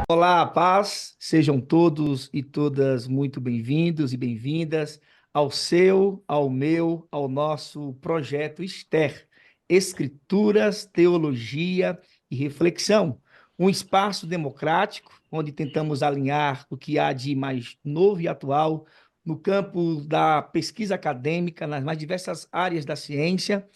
Olá, paz, sejam todos e todas muito bem-vindos e bem-vindas ao seu, ao meu, ao nosso projeto Esther, Escrituras, Teologia e Reflexão, um espaço democrático onde tentamos alinhar o que há de mais novo e atual no campo da pesquisa acadêmica, nas mais diversas áreas da ciência,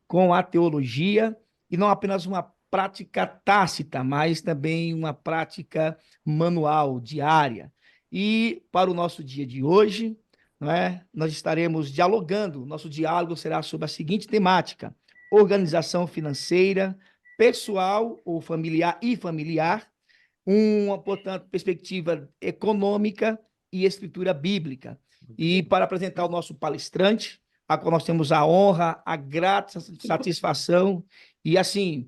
com a teologia, e não apenas uma prática tácita, mas também uma prática manual, diária. E para o nosso dia de hoje, não é, nós estaremos dialogando, nosso diálogo será sobre a seguinte temática: organização financeira, pessoal ou familiar e familiar, uma, portanto, perspectiva econômica e escritura bíblica. E para apresentar o nosso palestrante, a qual nós temos a honra, a grata satisfação, e assim,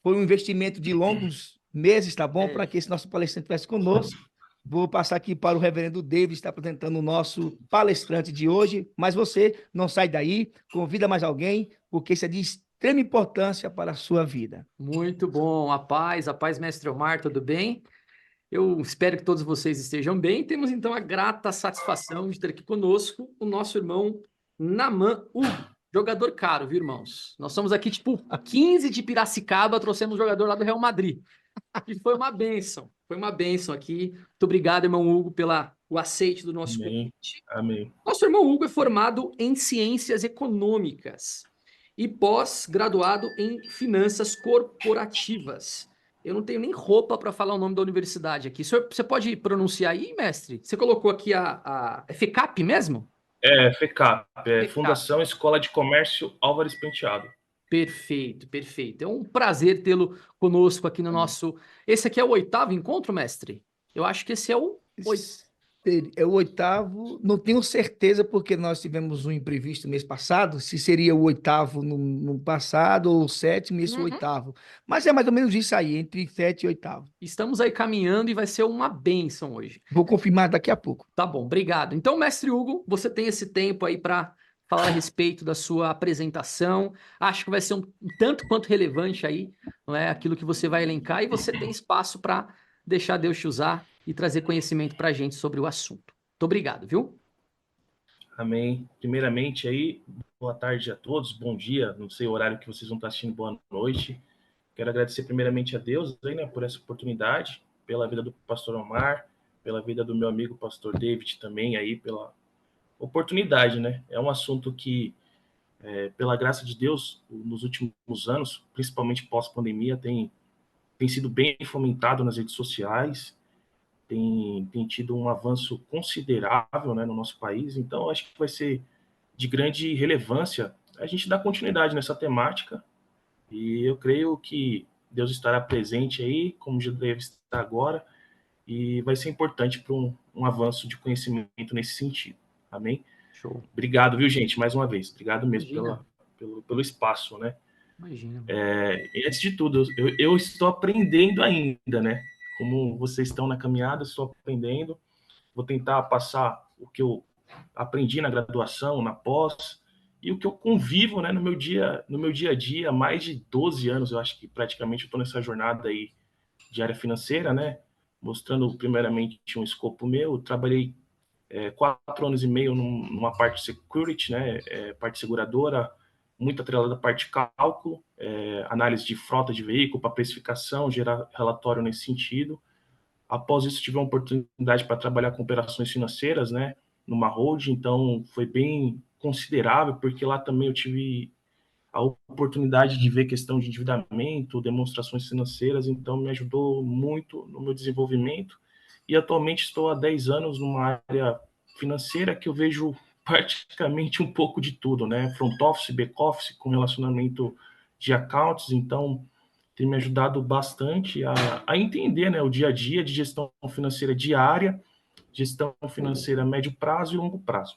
foi um investimento de longos meses, tá bom? Para que esse nosso palestrante estivesse conosco. Vou passar aqui para o reverendo David, que está apresentando o nosso palestrante de hoje, mas você não sai daí, convida mais alguém, porque isso é de extrema importância para a sua vida. Muito bom, a paz, mestre Omar, tudo bem? Eu espero que todos vocês estejam bem. Temos então a grata satisfação de ter aqui conosco o nosso irmão Naman Hugo, jogador caro, viu, irmãos? Nós somos aqui tipo 15 de Piracicaba, trouxemos um jogador lá do Real Madrid. E foi uma bênção aqui. Muito obrigado, irmão Hugo, pela o aceite do nosso Amém. convite. Amém. Nosso irmão Hugo é formado em Ciências Econômicas e pós-graduado em Finanças Corporativas. Eu não tenho nem roupa para falar o nome da universidade aqui. Você pode pronunciar aí, mestre? Você colocou aqui é FECAP mesmo? É, FECAP, FECAP. Fundação Escola de Comércio Álvares Penteado. Perfeito, perfeito. É um prazer tê-lo conosco aqui no Amém. nosso. Esse aqui é o oitavo encontro, mestre? Eu acho que esse é o oitavo. É o oitavo, não tenho certeza, porque nós tivemos um imprevisto mês passado, se seria o oitavo no passado, ou o sétimo, e esse o oitavo. Mas é mais ou menos isso aí, entre sete e oitavo. Estamos aí caminhando e vai ser uma bênção hoje. Vou confirmar daqui a pouco. Tá bom, obrigado. Então, mestre Hugo, você tem esse tempo aí para falar a respeito da sua apresentação. Acho que vai ser um tanto quanto relevante aí, não é? Aquilo que você vai elencar, e você tem espaço para deixar Deus te usar e trazer conhecimento para a gente sobre o assunto. Muito obrigado, viu? Amém. Primeiramente aí, boa tarde a todos, bom dia, não sei o horário que vocês vão estar assistindo, boa noite. Quero agradecer primeiramente a Deus aí, né, por essa oportunidade, pela vida do pastor Omar, pela vida do meu amigo pastor David também aí, pela oportunidade, né? É um assunto que, pela graça de Deus, nos últimos anos, principalmente pós-pandemia, tem sido bem fomentado nas redes sociais, tem tido um avanço considerável, né, no nosso país, então acho que vai ser de grande relevância a gente dar continuidade nessa temática, e eu creio que Deus estará presente aí, como já deve estar agora, e vai ser importante para um avanço de conhecimento nesse sentido. Amém? Show. Obrigado, viu, gente, mais uma vez. Obrigado mesmo Imagina, pelo espaço, né? imagina. E antes de tudo, eu estou aprendendo ainda, né? Como vocês estão na caminhada, estou aprendendo. Vou tentar passar o que eu aprendi na graduação, na pós, e o que eu convivo, né, no meu dia a dia, há mais de 12 anos, eu acho que praticamente eu estou nessa jornada aí de área financeira, né? Mostrando primeiramente um escopo meu. Eu trabalhei 4 anos e meio numa parte de security, né? Parte seguradora, muito atrelada à parte de cálculo, análise de frota de veículo para precificação, gerar relatório nesse sentido. Após isso, tive uma oportunidade para trabalhar com operações financeiras, né? Numa holding, então foi bem considerável, porque lá também eu tive a oportunidade de ver questão de endividamento, demonstrações financeiras, então me ajudou muito no meu desenvolvimento. E atualmente estou há 10 anos numa área financeira que eu vejo praticamente um pouco de tudo, né? Front office, back office, com relacionamento de accounts, então tem me ajudado bastante a entender, né, o dia a dia de gestão financeira diária, gestão financeira a médio prazo e longo prazo.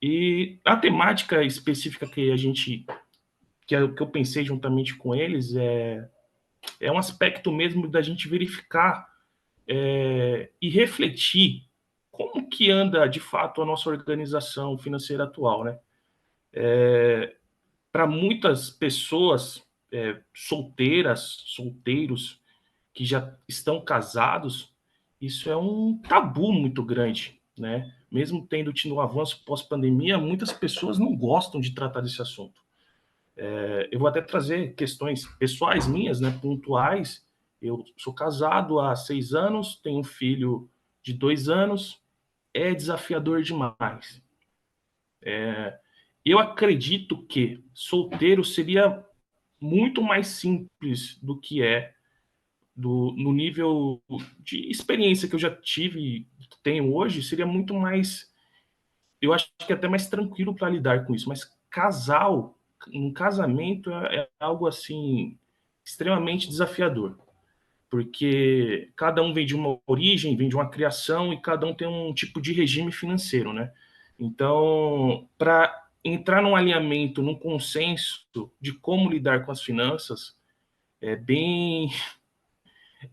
E a temática específica que eu pensei juntamente com eles é um aspecto mesmo da gente verificar e refletir como que anda de fato a nossa organização financeira atual, né? Para muitas pessoas solteiras, solteiros, que já estão casados, isso é um tabu muito grande, né? Mesmo tendo tido um avanço pós-pandemia, muitas pessoas não gostam de tratar desse assunto. Eu vou até trazer questões pessoais minhas, né, pontuais. Eu sou casado há 6 anos, tenho um filho de 2 anos, é desafiador demais. Eu acredito que solteiro seria muito mais simples do que no nível de experiência que eu já tive, que tenho hoje, seria muito mais, eu acho que até mais tranquilo para lidar com isso, mas um casamento é algo assim extremamente desafiador, porque cada um vem de uma origem, vem de uma criação e cada um tem um tipo de regime financeiro, né? Então, para entrar num alinhamento, num consenso de como lidar com as finanças, é bem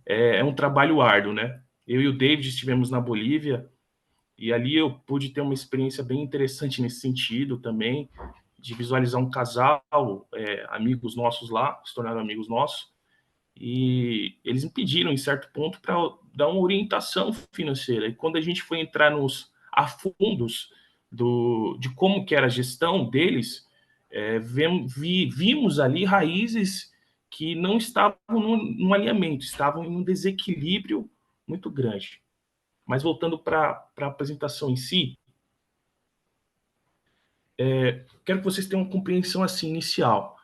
é um trabalho árduo, né? Eu e o David estivemos na Bolívia e ali eu pude ter uma experiência bem interessante nesse sentido também, de visualizar um casal, amigos nossos lá, se tornaram amigos nossos, e eles me pediram, em certo ponto, para dar uma orientação financeira. E quando a gente foi entrar nos afundos de como que era a gestão deles, vimos ali raízes que não estavam no alinhamento, estavam em um desequilíbrio muito grande. Mas voltando para a apresentação em si, quero que vocês tenham uma compreensão assim inicial.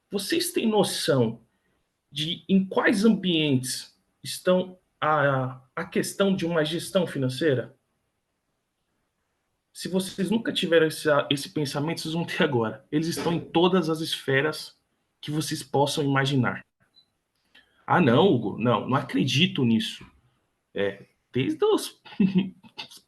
Vocês têm noção de em quais ambientes estão a questão de uma gestão financeira? Se vocês nunca tiveram esse pensamento, vocês vão ter agora. Eles estão em todas as esferas que vocês possam imaginar. Ah, não, Hugo, não acredito nisso. Desde os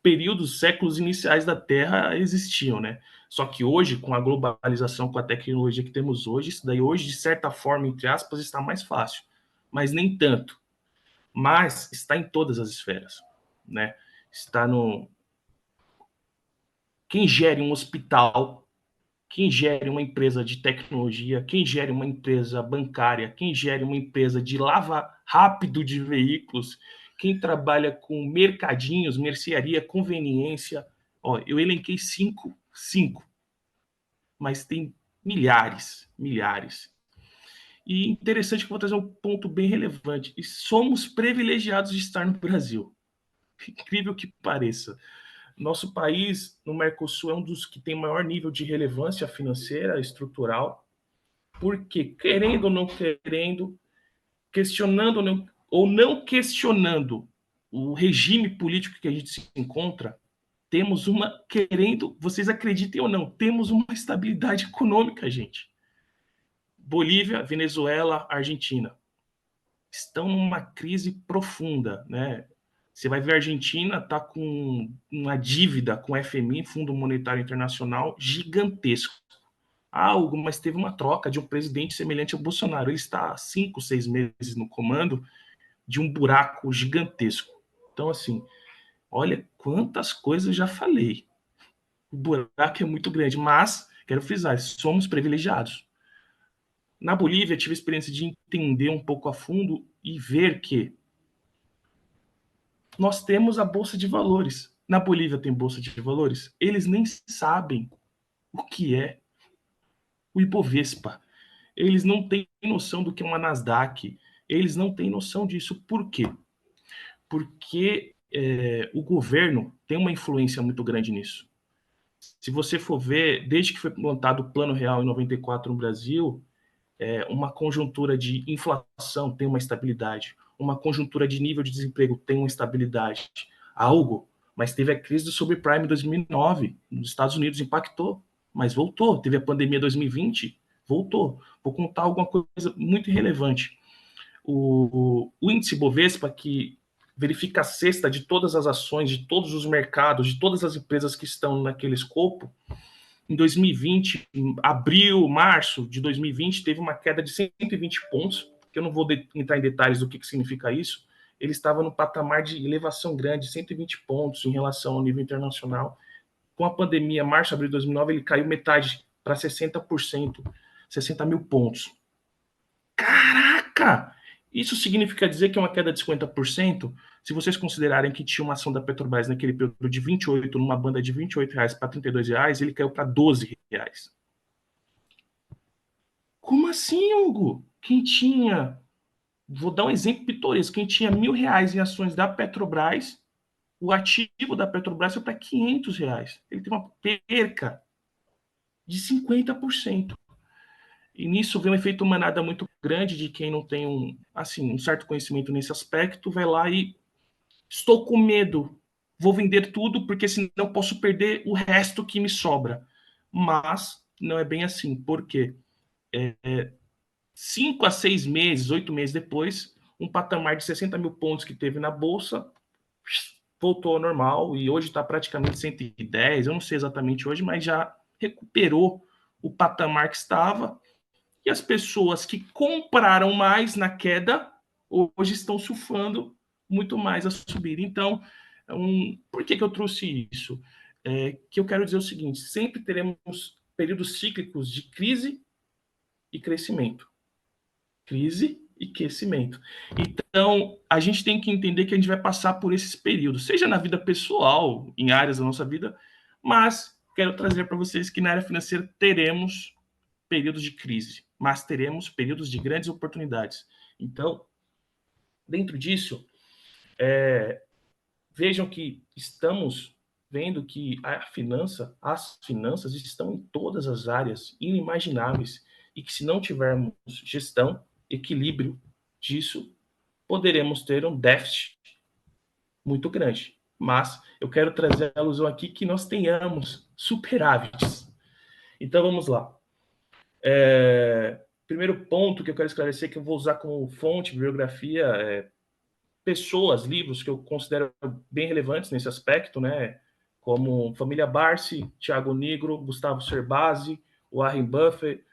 períodos, séculos iniciais da Terra existiam, né? Só que hoje, com a globalização, com a tecnologia que temos hoje, isso daí hoje, de certa forma, entre aspas, está mais fácil. Mas nem tanto. Mas está em todas as esferas, né? Está no... Quem gere um hospital, quem gere uma empresa de tecnologia, quem gere uma empresa bancária, quem gere uma empresa de lava rápido de veículos, quem trabalha com mercadinhos, mercearia, conveniência. Ó, eu elenquei cinco, mas tem milhares. E interessante que eu vou trazer um ponto bem relevante. E somos privilegiados de estar no Brasil. Incrível que pareça. Nosso país, no Mercosul, é um dos que tem maior nível de relevância financeira, estrutural, porque, querendo ou não querendo, questionando ou não questionando o regime político que a gente se encontra, temos querendo, vocês acreditem ou não, temos uma estabilidade econômica, gente. Bolívia, Venezuela, Argentina estão numa crise profunda, né? Você vai ver a Argentina está com uma dívida com o FMI, Fundo Monetário Internacional, gigantesco. Ah, Hugo, mas teve uma troca de um presidente semelhante ao Bolsonaro. Ele está há 5, 6 meses no comando de um buraco gigantesco. Então, assim, olha quantas coisas eu já falei. O buraco é muito grande, mas, quero frisar, somos privilegiados. Na Bolívia, tive a experiência de entender um pouco a fundo e ver que nós temos a Bolsa de Valores. Na Bolívia tem Bolsa de Valores? Eles nem sabem o que é o Ibovespa. Eles não têm noção do que é uma Nasdaq. Eles não têm noção disso. Por quê? Porque o governo tem uma influência muito grande nisso. Se você for ver, desde que foi montado o Plano Real em 94 no Brasil, uma conjuntura de inflação tem uma estabilidade, uma conjuntura de nível de desemprego tem uma estabilidade. Algo, mas teve a crise do subprime em 2009, nos Estados Unidos impactou, mas voltou. Teve a pandemia em 2020, voltou. Vou contar alguma coisa muito irrelevante. O índice Bovespa, que verifica a cesta de todas as ações, de todos os mercados, de todas as empresas que estão naquele escopo, em 2020, em abril, março de 2020, teve uma queda de 120 pontos, que eu não vou entrar em detalhes do que significa isso. Ele estava no patamar de elevação grande, 120 pontos em relação ao nível internacional. Com a pandemia, março, abril de 2009, ele caiu metade para 60%, 60 mil pontos. Caraca! Isso significa dizer que é uma queda de 50%, se vocês considerarem que tinha uma ação da Petrobras naquele período de 28, numa banda de R$ 28 para R$ 32, ele caiu para R$ 12. Como assim, Hugo? Quem tinha, vou dar um exemplo pitoresco, quem tinha R$ 1.000 em ações da Petrobras, o ativo da Petrobras foi para R$ 500. Ele tem uma perca de 50%. E nisso vem um efeito manada muito grande de quem não tem um certo conhecimento nesse aspecto, vai lá e estou com medo, vou vender tudo porque senão posso perder o resto que me sobra. Mas não é bem assim, porque 5 a 6 meses, 8 meses depois, um patamar de 60 mil pontos que teve na Bolsa voltou ao normal e hoje está praticamente 110, eu não sei exatamente hoje, mas já recuperou o patamar que estava. E as pessoas que compraram mais na queda, hoje estão surfando muito mais a subir. Então, por que eu trouxe isso? Que eu quero dizer o seguinte: sempre teremos períodos cíclicos de crise e crescimento. Crise e crescimento. Então, a gente tem que entender que a gente vai passar por esses períodos, seja na vida pessoal, em áreas da nossa vida, mas quero trazer para vocês que na área financeira teremos períodos de crise, mas teremos períodos de grandes oportunidades. Então, dentro disso, vejam que estamos vendo que as finanças estão em todas as áreas inimagináveis e que se não tivermos gestão, equilíbrio disso, poderemos ter um déficit muito grande. Mas eu quero trazer a alusão aqui que nós tenhamos superávites. Então vamos lá. Primeiro ponto que eu quero esclarecer, que eu vou usar como fonte, bibliografia, pessoas, livros que eu considero bem relevantes nesse aspecto, né? Como Família Barsi, Tiago Nigro, Gustavo Cerbasi, Warren Buffett.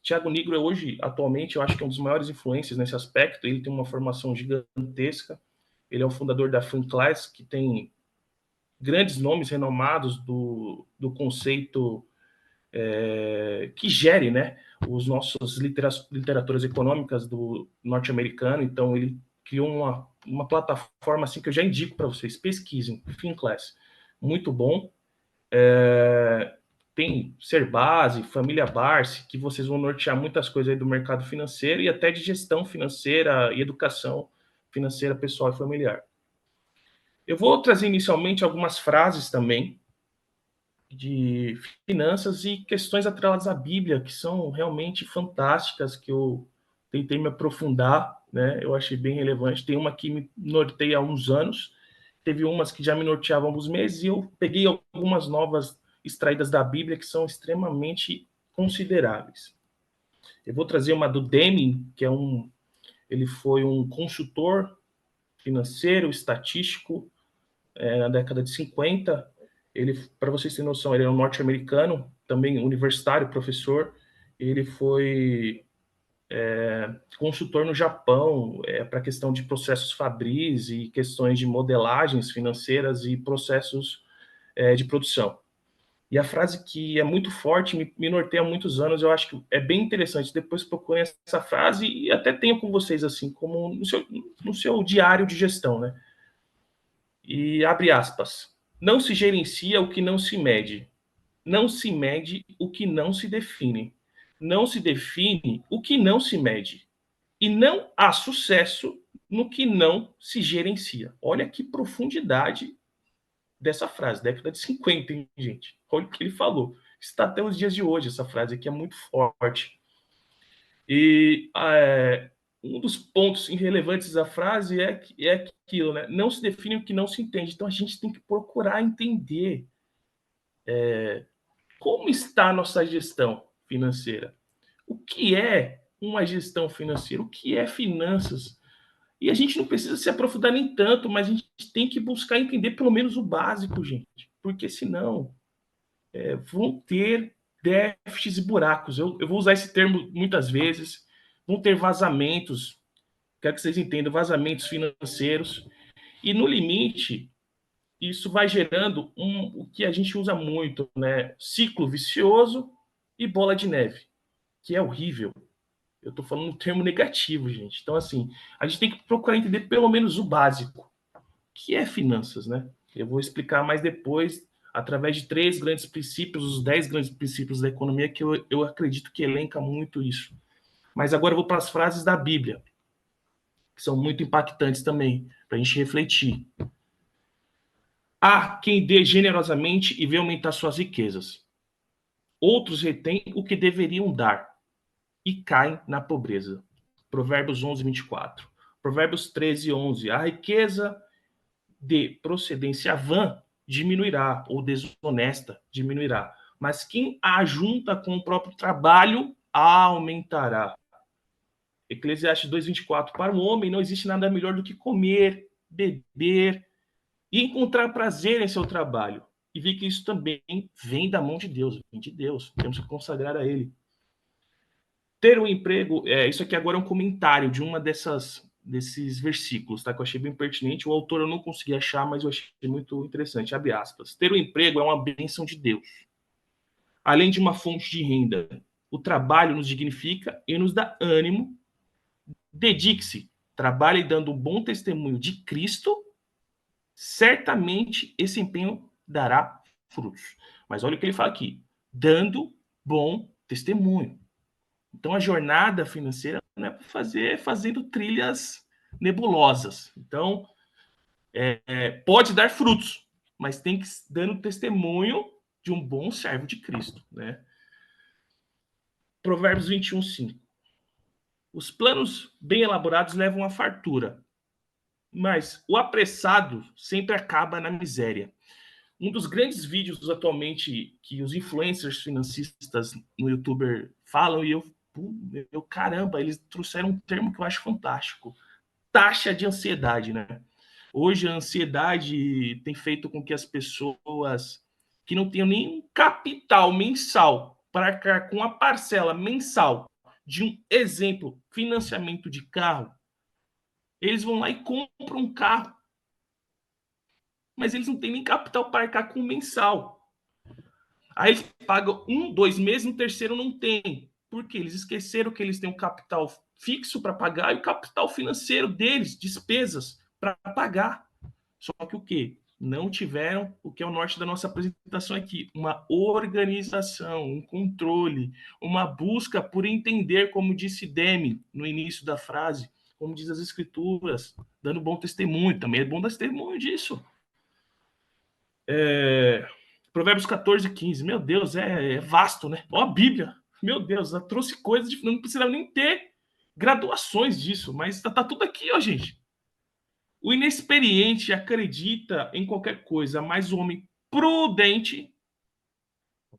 Tiago Nigro hoje, atualmente, eu acho que é um dos maiores influências nesse aspecto. Ele tem uma formação gigantesca. Ele é o fundador da FinClass, que tem grandes nomes renomados do conceito que gere, né, os nossos literaturas econômicas do norte-americano. Então, ele criou uma plataforma assim que eu já indico para vocês. Pesquisem, FinClass. Muito bom. Tem Cerbasi, Família Barsi, que vocês vão nortear muitas coisas aí do mercado financeiro e até de gestão financeira e educação financeira pessoal e familiar. Eu vou trazer inicialmente algumas frases também de finanças e questões atreladas à Bíblia, que são realmente fantásticas, que eu tentei me aprofundar, né? Eu achei bem relevante. Tem uma que me norteia há uns anos, teve umas que já me norteavam há alguns meses, e eu peguei algumas novas extraídas da Bíblia que são extremamente consideráveis. Eu vou trazer uma do Deming, que ele foi um consultor financeiro, estatístico, na década de 50. Ele, para vocês terem noção, ele é um norte-americano, também universitário, professor. Ele foi consultor no Japão para a questão de processos Fabris e questões de modelagens financeiras e processos de produção. E a frase que é muito forte, me norteia há muitos anos, eu acho que é bem interessante. Depois procurem essa frase e até tenho com vocês, assim, como no seu diário de gestão, né? E abre aspas. Não se gerencia o que não se mede. Não se mede o que não se define. Não se define o que não se mede. E não há sucesso no que não se gerencia. Olha que profundidade dessa frase, década de 50, hein, gente? Olha o que ele falou. Está até os dias de hoje, essa frase aqui é muito forte. E um dos pontos irrelevantes da frase é aquilo, né? Não se define o que não se entende. Então a gente tem que procurar entender como está a nossa gestão financeira. O que é uma gestão financeira? O que é finanças? E a gente não precisa se aprofundar nem tanto, mas a gente tem que buscar entender pelo menos o básico, gente. Porque senão vão ter déficits e buracos. Eu vou usar esse termo muitas vezes. Vão ter vazamentos, quero que vocês entendam, vazamentos financeiros. E no limite, isso vai gerando o que a gente usa muito, né? Ciclo vicioso e bola de neve, que é horrível. Eu estou falando um termo negativo, gente. Então, assim, a gente tem que procurar entender pelo menos o básico, que é finanças, né? Eu vou explicar mais depois, através de 3 grandes princípios, os 10 grandes princípios da economia, que eu acredito que elenca muito isso. Mas agora eu vou para as frases da Bíblia, que são muito impactantes também, para a gente refletir. Há quem dê generosamente e vê aumentar suas riquezas. Outros retêm o que deveriam dar e caem na pobreza. Provérbios 11, 24. Provérbios 13, 11. A riqueza de procedência vã diminuirá, ou desonesta diminuirá. Mas quem a ajunta com o próprio trabalho aumentará. Eclesiastes 2:24. Para o homem não existe nada melhor do que comer, beber e encontrar prazer em seu trabalho. E vi que isso também vem da mão de Deus, vem de Deus. Temos que consagrar a Ele. Ter um emprego, isso aqui agora é um comentário de uma desses versículos, tá? Que eu achei bem pertinente. O autor eu não consegui achar, mas eu achei muito interessante. Abre aspas. Ter um emprego é uma bênção de Deus. Além de uma fonte de renda, o trabalho nos dignifica e nos dá ânimo. Dedique-se, trabalhe dando um bom testemunho de Cristo, certamente esse empenho dará frutos. Mas olha o que ele fala aqui, dando bom testemunho. Então a jornada financeira não é para fazer fazendo trilhas nebulosas. Então pode dar frutos, mas tem que dando testemunho de um bom servo de Cristo, né? Provérbios 21:5. Os planos bem elaborados levam à fartura, mas o apressado sempre acaba na miséria. Um dos grandes vídeos atualmente que os influencers financistas no YouTube falam, e caramba, eles trouxeram um termo que eu acho fantástico. Taxa de ansiedade, né? Hoje a ansiedade tem feito com que as pessoas que não tenham nenhum capital mensal para arcar com a parcela mensal de um exemplo, financiamento de carro, eles vão lá e compram um carro, mas eles não têm nem capital para arcar com o mensal. Aí eles pagam 1, 2 meses, no terceiro não tem. Por quê? Eles esqueceram que eles têm um capital fixo para pagar e o capital financeiro deles, despesas, para pagar. Só que o quê? Não tiveram o que é o norte da nossa apresentação aqui, uma organização, um controle, uma busca por entender, como disse Demi no início da frase, como diz as escrituras, dando bom testemunho, também é bom dar testemunho disso. Provérbios 14:15, meu Deus, é vasto, né? Ó a Bíblia, meu Deus, ela trouxe coisas, não precisava nem ter graduações disso, mas tá tudo aqui, ó, gente. O inexperiente acredita em qualquer coisa, mas o homem prudente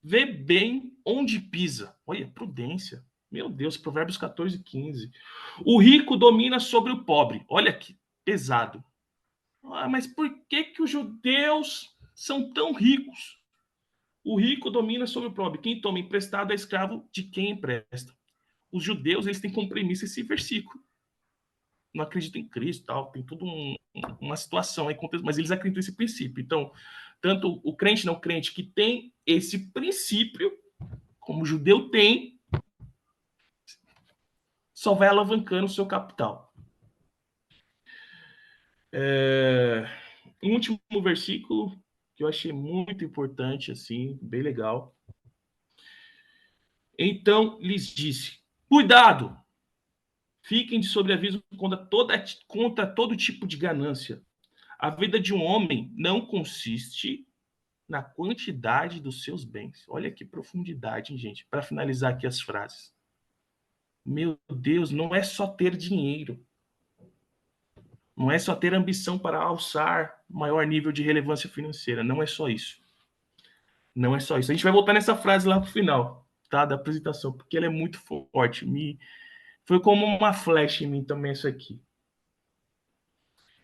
vê bem onde pisa. Olha, prudência. Meu Deus, Provérbios 14:15. O rico domina sobre o pobre. Olha que pesado. Mas por que os judeus são tão ricos? O rico domina sobre o pobre. Quem toma emprestado é escravo de quem empresta. Os judeus, eles têm como premissa esse versículo. Não acreditam em Cristo, tal, tem tudo uma situação aí, mas eles acreditam nesse princípio. Então, tanto o crente não crente que tem esse princípio, como o judeu tem, só vai alavancando o seu capital. Um último versículo que eu achei muito importante, assim, bem legal. Então lhes disse: cuidado, fiquem de sobreaviso contra todo tipo de ganância. A vida de um homem não consiste na quantidade dos seus bens. Olha que profundidade, hein, gente? Para finalizar aqui as frases. Meu Deus, não é só ter dinheiro. Não é só ter ambição para alçar maior nível de relevância financeira. Não é só isso. Não é só isso. A gente vai voltar nessa frase lá pro final, tá? Da apresentação, porque ela é muito forte. Foi como uma flecha em mim também isso aqui.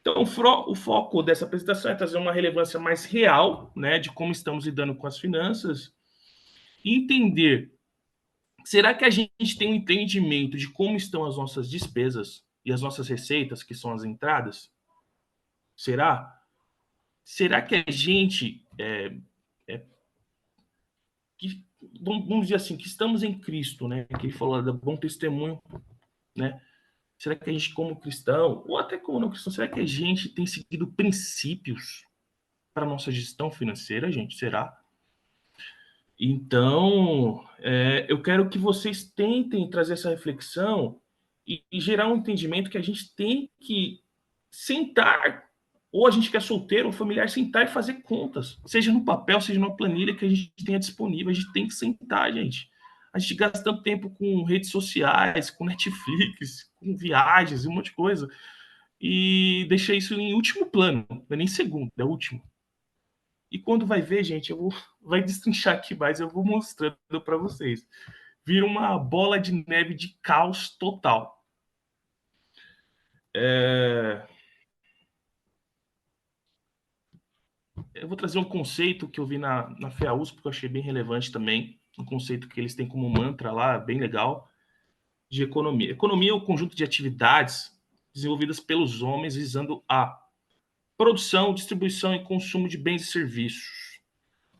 Então, o foco dessa apresentação é trazer uma relevância mais real, né, de como estamos lidando com as finanças e entender, será que a gente tem um entendimento de como estão as nossas despesas e as nossas receitas, que são as entradas? Será? Será que a gente, vamos dizer assim, que estamos em Cristo, né, que ele falou do bom testemunho né? Será que a gente, como cristão, ou até como não cristão, será que a gente tem seguido princípios para nossa gestão financeira, gente? Será? Então, eu quero que vocês tentem trazer essa reflexão e gerar um entendimento que a gente tem que sentar, ou a gente que é solteiro ou familiar, sentar e fazer contas, seja no papel, seja numa planilha que a gente tenha disponível. A gente tem que sentar, gente. A gente gasta tanto tempo com redes sociais, com Netflix, com viagens e um monte de coisa, e deixa isso em último plano, não é nem segundo, é último. E quando vai ver, gente, vai destrinchar aqui mais, eu vou mostrando para vocês. Vira uma bola de neve de caos total. Eu vou trazer um conceito que eu vi na FEAUSP, porque eu achei bem relevante também, um conceito que eles têm como mantra lá, bem legal, de economia. Economia é o conjunto de atividades desenvolvidas pelos homens visando a produção, distribuição e consumo de bens e serviços.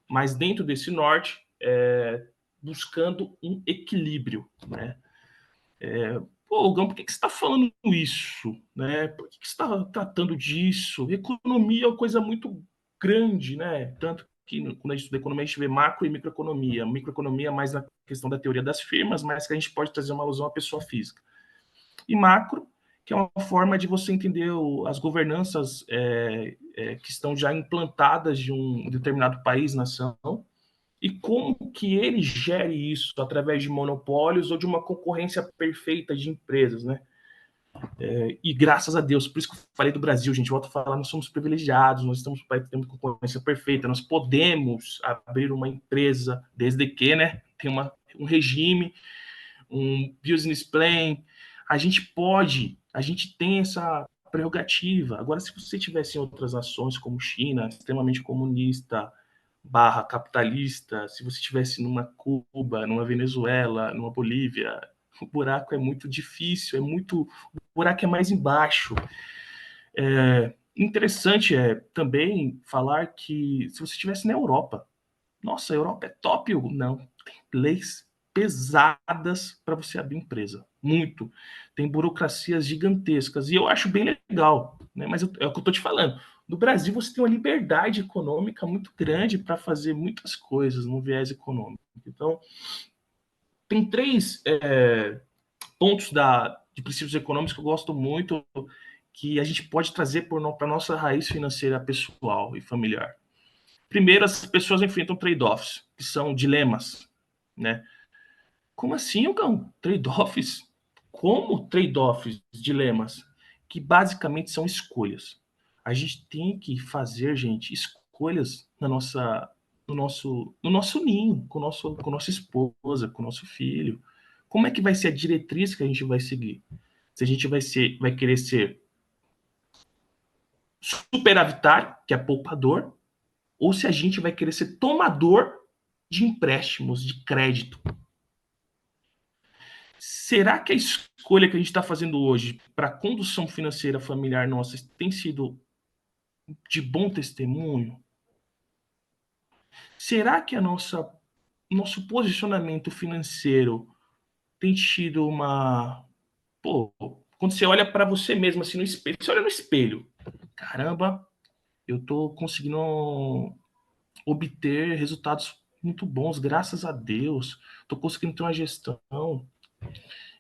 Mas dentro desse norte, buscando um equilíbrio, né? Pô, Gão, por que você está falando isso? Né? Por que você está tratando disso? Economia é uma coisa muito grande, né? Tanto que quando a gente estuda economia, a gente vê macro e microeconomia. Microeconomia é mais na questão da teoria das firmas, mas que a gente pode trazer uma alusão à pessoa física. E macro, que é uma forma de você entender as governanças que estão já implantadas de um determinado país, nação, e como que ele gere isso através de monopólios ou de uma concorrência perfeita de empresas, né? E graças a Deus, por isso que eu falei do Brasil, gente, volto a falar, nós somos privilegiados, nós estamos tendo concorrência perfeita, nós podemos abrir uma empresa, desde que, né, tem um regime, um business plan, a gente tem essa prerrogativa. Agora, se você tivesse em outras nações, como China, extremamente comunista, barra capitalista, se você estivesse numa Cuba, numa Venezuela, numa Bolívia, o buraco é muito difícil, o buraco é mais embaixo. Interessante também falar que se você estivesse na Europa, nossa, a Europa é top, Hugo. Não, tem leis pesadas para você abrir empresa, muito. Tem burocracias gigantescas, e eu acho bem legal, né? Mas é o que eu estou te falando. No Brasil, você tem uma liberdade econômica muito grande para fazer muitas coisas no viés econômico. Então, tem três pontos de princípios econômicos que eu gosto muito, que a gente pode trazer para a nossa raiz financeira pessoal e familiar. Primeiro, as pessoas enfrentam trade-offs, que são dilemas, né? Como assim, Hugão? Trade-offs? Como trade-offs, dilemas? Que basicamente são escolhas. A gente tem que fazer, gente, escolhas no nosso ninho, com nossa esposa, com nosso filho. Como é que vai ser a diretriz que a gente vai seguir? Se a gente vai querer ser superavitário, que é poupador, ou se a gente vai querer ser tomador de empréstimos, de crédito. Será que a escolha que a gente está fazendo hoje para a condução financeira familiar nossa tem sido de bom testemunho? Será que nosso posicionamento financeiro tem tido uma... Pô, quando você olha para você mesmo assim no espelho, você olha no espelho, caramba, eu estou conseguindo obter resultados muito bons, graças a Deus, estou conseguindo ter uma gestão.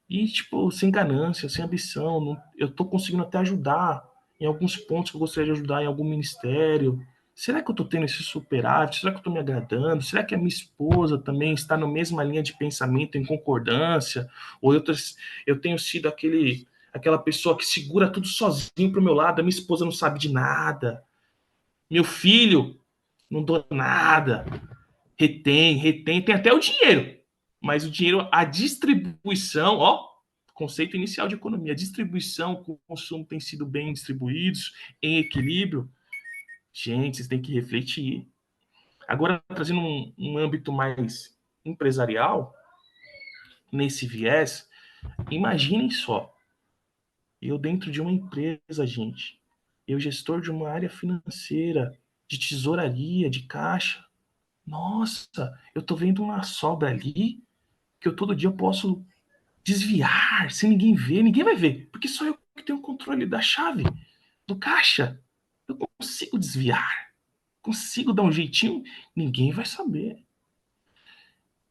E, tipo, sem ganância, sem ambição, eu tô conseguindo até ajudar em alguns pontos que eu gostaria de ajudar em algum ministério. Será que eu tô tendo esse superávit? Será que eu tô me agradando? Será que a minha esposa também está na mesma linha de pensamento, em concordância? Ou eu tenho sido aquela pessoa que segura tudo sozinho pro meu lado, a minha esposa não sabe de nada, meu filho não dou nada, tem até o dinheiro, mas o dinheiro, a distribuição, ó, conceito inicial de economia, a distribuição, o consumo tem sido bem distribuídos, em equilíbrio. Gente, vocês têm que refletir. Agora, trazendo um âmbito mais empresarial, nesse viés, imaginem só, eu dentro de uma empresa, gente, eu gestor de uma área financeira, de tesouraria, de caixa, nossa, eu tô vendo uma sobra ali que eu todo dia posso desviar, sem ninguém ver, ninguém vai ver, porque só eu que tenho o controle da chave, do caixa. Eu consigo desviar, consigo dar um jeitinho, ninguém vai saber.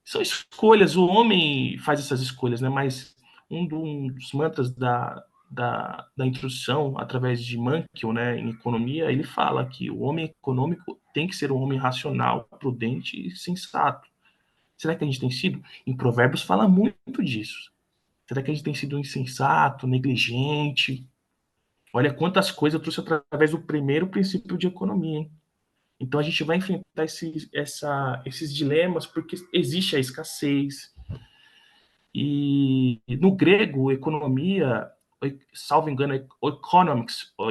São escolhas, o homem faz essas escolhas, né? Mas um dos mantras da introdução, através de Mankell, né, em economia, ele fala que o homem econômico tem que ser um homem racional, prudente e sensato. Será que a gente tem sido? Em Provérbios fala muito disso. Será que a gente tem sido insensato, negligente? Olha quantas coisas eu trouxe através do primeiro princípio de economia, hein? Então a gente vai enfrentar esses dilemas porque existe a escassez. E no grego, economia, salvo engano,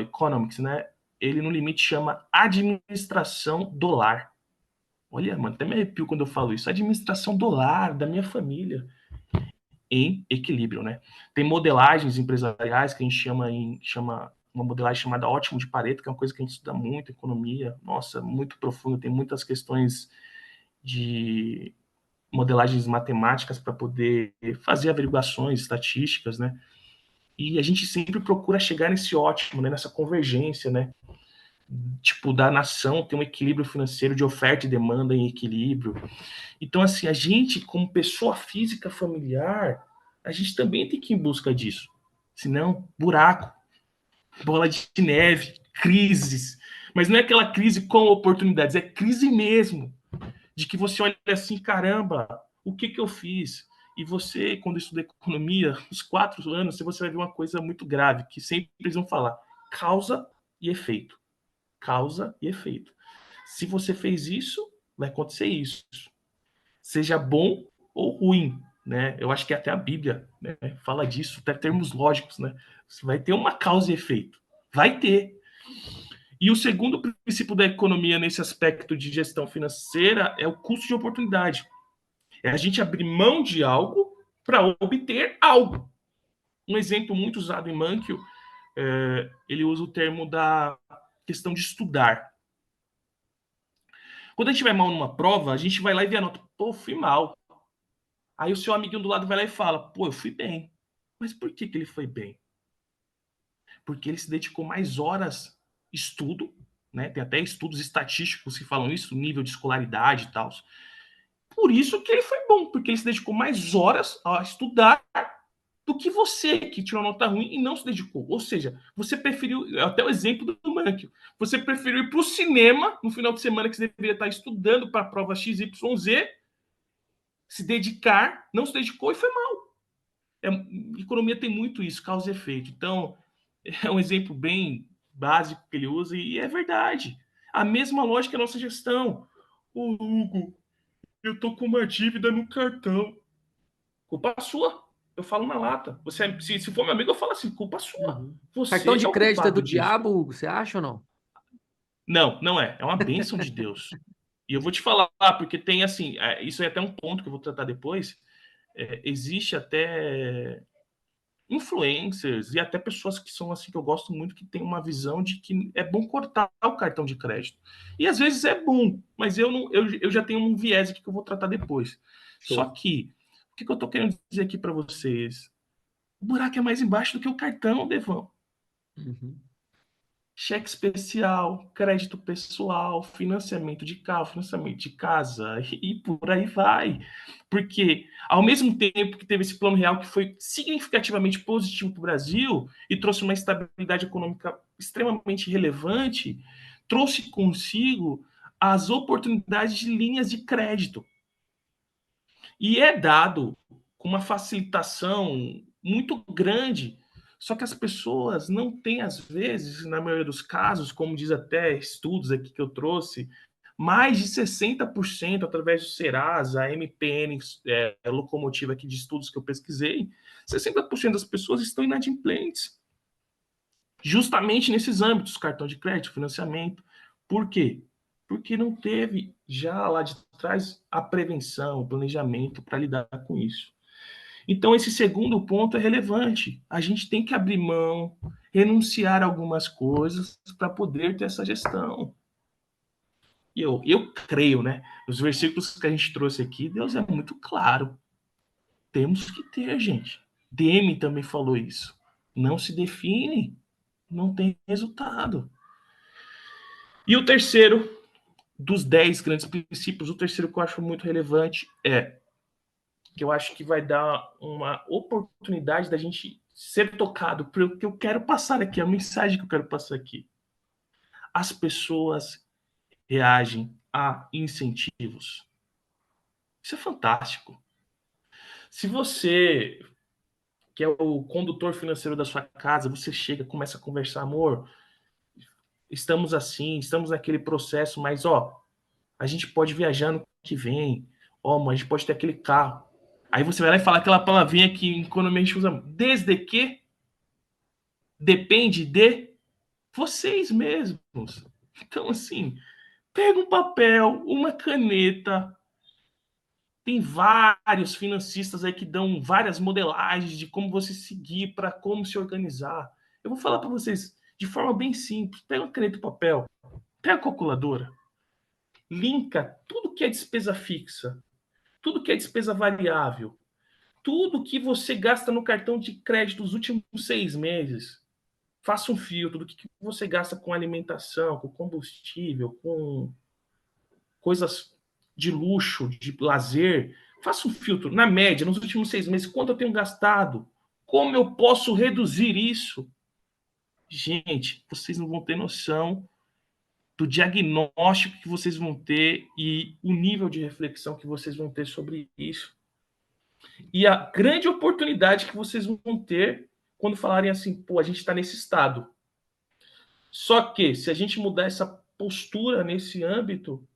economics, né? Ele no limite chama administração do lar. Olha, mano, até me arrepio quando eu falo isso. Administração do lar, da minha família, em equilíbrio, né? Tem modelagens empresariais que a gente chama uma modelagem chamada ótimo de Pareto, que é uma coisa que a gente estuda muito, economia, nossa, muito profundo, tem muitas questões de modelagens matemáticas para poder fazer averiguações estatísticas, né? E a gente sempre procura chegar nesse ótimo, né? Nessa convergência, né? Tipo, da nação ter um equilíbrio financeiro de oferta e demanda em equilíbrio. Então, assim, a gente, como pessoa física familiar, a gente também tem que ir em busca disso. Senão, buraco, bola de neve, crises. Mas não é aquela crise com oportunidades, é crise mesmo. De que você olha assim, caramba, o que eu fiz? E você, quando estuda economia, uns 4 anos, você vai ver uma coisa muito grave, que sempre eles vão falar, causa e efeito. Causa e efeito. Se você fez isso, vai acontecer isso. Seja bom ou ruim, né? Eu acho que até a Bíblia, né, fala disso, até termos lógicos, né? Você vai ter uma causa e efeito. Vai ter. E o segundo princípio da economia nesse aspecto de gestão financeira é o custo de oportunidade. É a gente abrir mão de algo para obter algo. Um exemplo muito usado em Mankell, ele usa o termo da questão de estudar. Quando a gente vai mal numa prova, a gente vai lá e vê a nota. Pô, fui mal. Aí o seu amiguinho do lado vai lá e fala, pô, eu fui bem. Mas por que ele foi bem? Porque ele se dedicou mais horas estudo, né? Tem até estudos estatísticos que falam isso, nível de escolaridade e tal. Por isso que ele foi bom, porque ele se dedicou mais horas a estudar do que você, que tirou nota ruim e não se dedicou. Ou seja, você preferiu, até o exemplo do Mankio, você preferiu ir para o cinema no final de semana que você deveria estar estudando para a prova XYZ, se dedicar, não se dedicou e foi mal. Economia tem muito isso, causa e efeito. Então, é um exemplo bem básico que ele usa e é verdade. A mesma lógica é a nossa gestão. Ô, Hugo, eu tô com uma dívida no cartão. Culpa sua. Eu falo na lata. Você, se for meu amigo, eu falo assim, culpa sua. Uhum. Cartão Você de é o crédito é do culpado disso. diabo, Hugo, você acha ou não? Não, não é. É uma bênção de Deus. E eu vou te falar, porque tem assim, isso é até um ponto que eu vou tratar depois. Existe até influencers e até pessoas que são assim que eu gosto muito que tem uma visão de que é bom cortar o cartão de crédito. E às vezes é bom, mas eu não eu já tenho um viés aqui que eu vou tratar depois. Só Show. que o que eu tô querendo dizer aqui para vocês? O buraco é mais embaixo do que o cartão, Devão. Uhum. Cheque especial, crédito pessoal, financiamento de carro, financiamento de casa e por aí vai. Porque, ao mesmo tempo que teve esse plano real que foi significativamente positivo para o Brasil e trouxe uma estabilidade econômica extremamente relevante, trouxe consigo as oportunidades de linhas de crédito. E é dado com uma facilitação muito grande. Só que as pessoas não têm, às vezes, na maioria dos casos, como diz até estudos aqui que eu trouxe, mais de 60% através do Serasa, a MPN, locomotiva aqui de estudos que eu pesquisei, 60% das pessoas estão inadimplentes. Justamente nesses âmbitos, cartão de crédito, financiamento. Por quê? Porque não teve já lá de trás a prevenção, o planejamento para lidar com isso. Então, esse segundo ponto é relevante. A gente tem que abrir mão, renunciar a algumas coisas para poder ter essa gestão. E eu creio, né? Os versículos que a gente trouxe aqui, Deus é muito claro. Temos que ter, gente. Demi também falou isso. Não se define, não tem resultado. E o terceiro, dos 10 grandes princípios, o terceiro que eu acho muito relevante é que eu acho que vai dar uma oportunidade da gente ser tocado pelo que eu quero passar aqui, a mensagem que eu quero passar aqui. As pessoas reagem a incentivos. Isso é fantástico. Se você, que é o condutor financeiro da sua casa, você chega, começa a conversar, amor, estamos assim, estamos naquele processo, mas ó, a gente pode viajar no que vem, ó, mas a gente pode ter aquele carro. Aí você vai lá e fala aquela palavrinha que em economia a gente usa, desde que depende de vocês mesmos. Então, assim, pega um papel, uma caneta. Tem vários financistas aí que dão várias modelagens de como você seguir, para como se organizar. Eu vou falar para vocês de forma bem simples. Pega uma caneta e papel, pega a calculadora, linka tudo que é despesa fixa, tudo que é despesa variável, tudo que você gasta no cartão de crédito nos últimos 6 meses. Faça um filtro do que você gasta com alimentação, com combustível, com coisas de luxo, de lazer. Faça um filtro, na média, nos últimos 6 meses, quanto eu tenho gastado? Como eu posso reduzir isso? Gente, vocês não vão ter noção do diagnóstico que vocês vão ter e o nível de reflexão que vocês vão ter sobre isso. E a grande oportunidade que vocês vão ter quando falarem assim, pô, a gente está nesse estado. Só que, se a gente mudar essa postura nesse âmbito,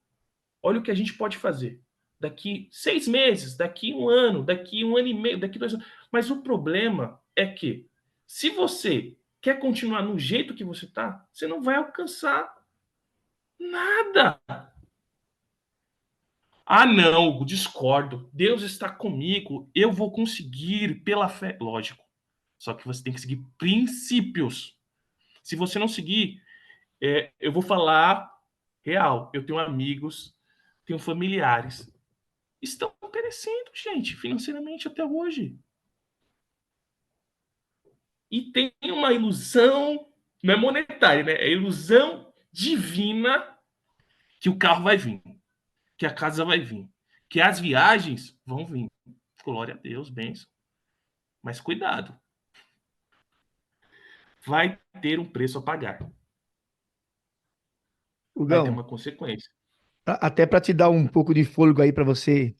olha o que a gente pode fazer. Daqui 6 meses, daqui um ano, daqui um ano e meio, daqui 2 anos. Mas o problema é que, se você quer continuar no jeito que você está, você não vai alcançar nada. Ah, não, discordo. Deus está comigo. Eu vou conseguir pela fé. Lógico. Só que você tem que seguir princípios. Se você não seguir, eu vou falar real. Eu tenho amigos, tenho familiares. Estão perecendo, gente, financeiramente até hoje. E tem uma ilusão, não é monetária, né? É ilusão divina que o carro vai vir, que a casa vai vir, que as viagens vão vir. Glória a Deus, benção. Mas cuidado. Vai ter um preço a pagar. Vai ter Hugão, uma consequência. até para te dar um pouco de fôlego aí para você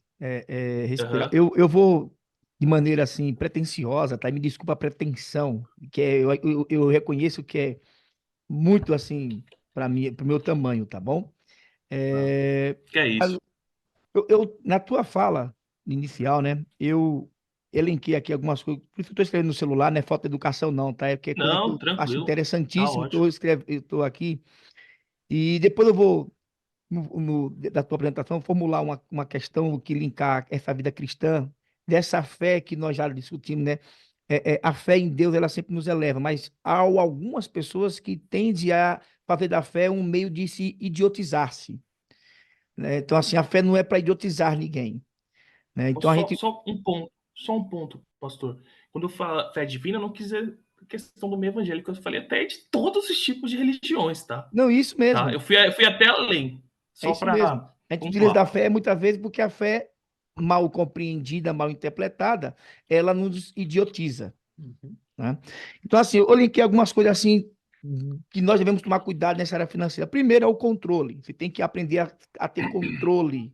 respirar, Uhum. eu vou de maneira assim pretensiosa, tá? Me desculpa a pretensão, que eu reconheço que é muito assim para mim, para o meu tamanho, tá bom? Não. É, Que é mas isso? na tua fala inicial, né? Eu elenquei aqui algumas coisas, por isso que eu estou escrevendo no celular, não é falta de educação não, tá? É porque é coisa que Não, eu acho tranquilo. Tá interessantíssimo, ótimo. eu estou aqui e depois eu vou da tua apresentação, formular uma questão que linkar essa vida cristã, dessa fé que nós já discutimos, né? A fé em Deus, ela sempre nos eleva, mas há algumas pessoas que tendem a fazer da fé um meio de se idiotizar-se, né? Então, assim, a fé não é para idiotizar ninguém, né? Então, a Só, gente... só um ponto, pastor. Quando eu falo fé divina, eu não quis dizer questão do meio evangélico, eu falei até de todos os tipos de religiões, tá? Não, isso Tá? mesmo, Eu fui até além, é só isso mesmo. para A gente utiliza da pontuar. fé muitas vezes porque a fé mal compreendida, mal interpretada, ela nos idiotiza. Uhum. Né? Então, assim, eu linkei algumas coisas assim que nós devemos tomar cuidado nessa área financeira. Primeiro é o controle. Você tem que aprender a ter controle.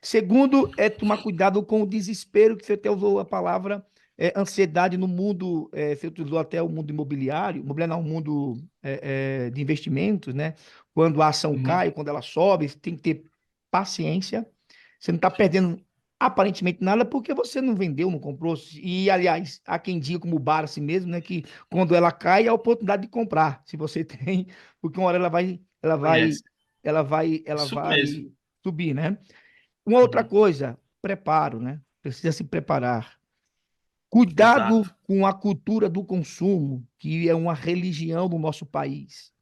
Segundo é tomar cuidado com o desespero, que você até usou a palavra ansiedade no mundo, você utilizou até o mundo imobiliário não, o mundo de investimentos, né? Quando a ação Uhum. cai, quando ela sobe, você tem que ter paciência. Você não está perdendo aparentemente nada porque você não vendeu, não comprou. E, aliás, há quem diga como o bar assim mesmo, né? Que quando ela cai, é a oportunidade de comprar, se você tem, porque uma hora Conhece. ela Isso mesmo. vai subir, né? Uma outra Uhum. coisa, preparo, né? Precisa se preparar. Cuidado Exato. com a cultura do consumo, que é uma religião no nosso país.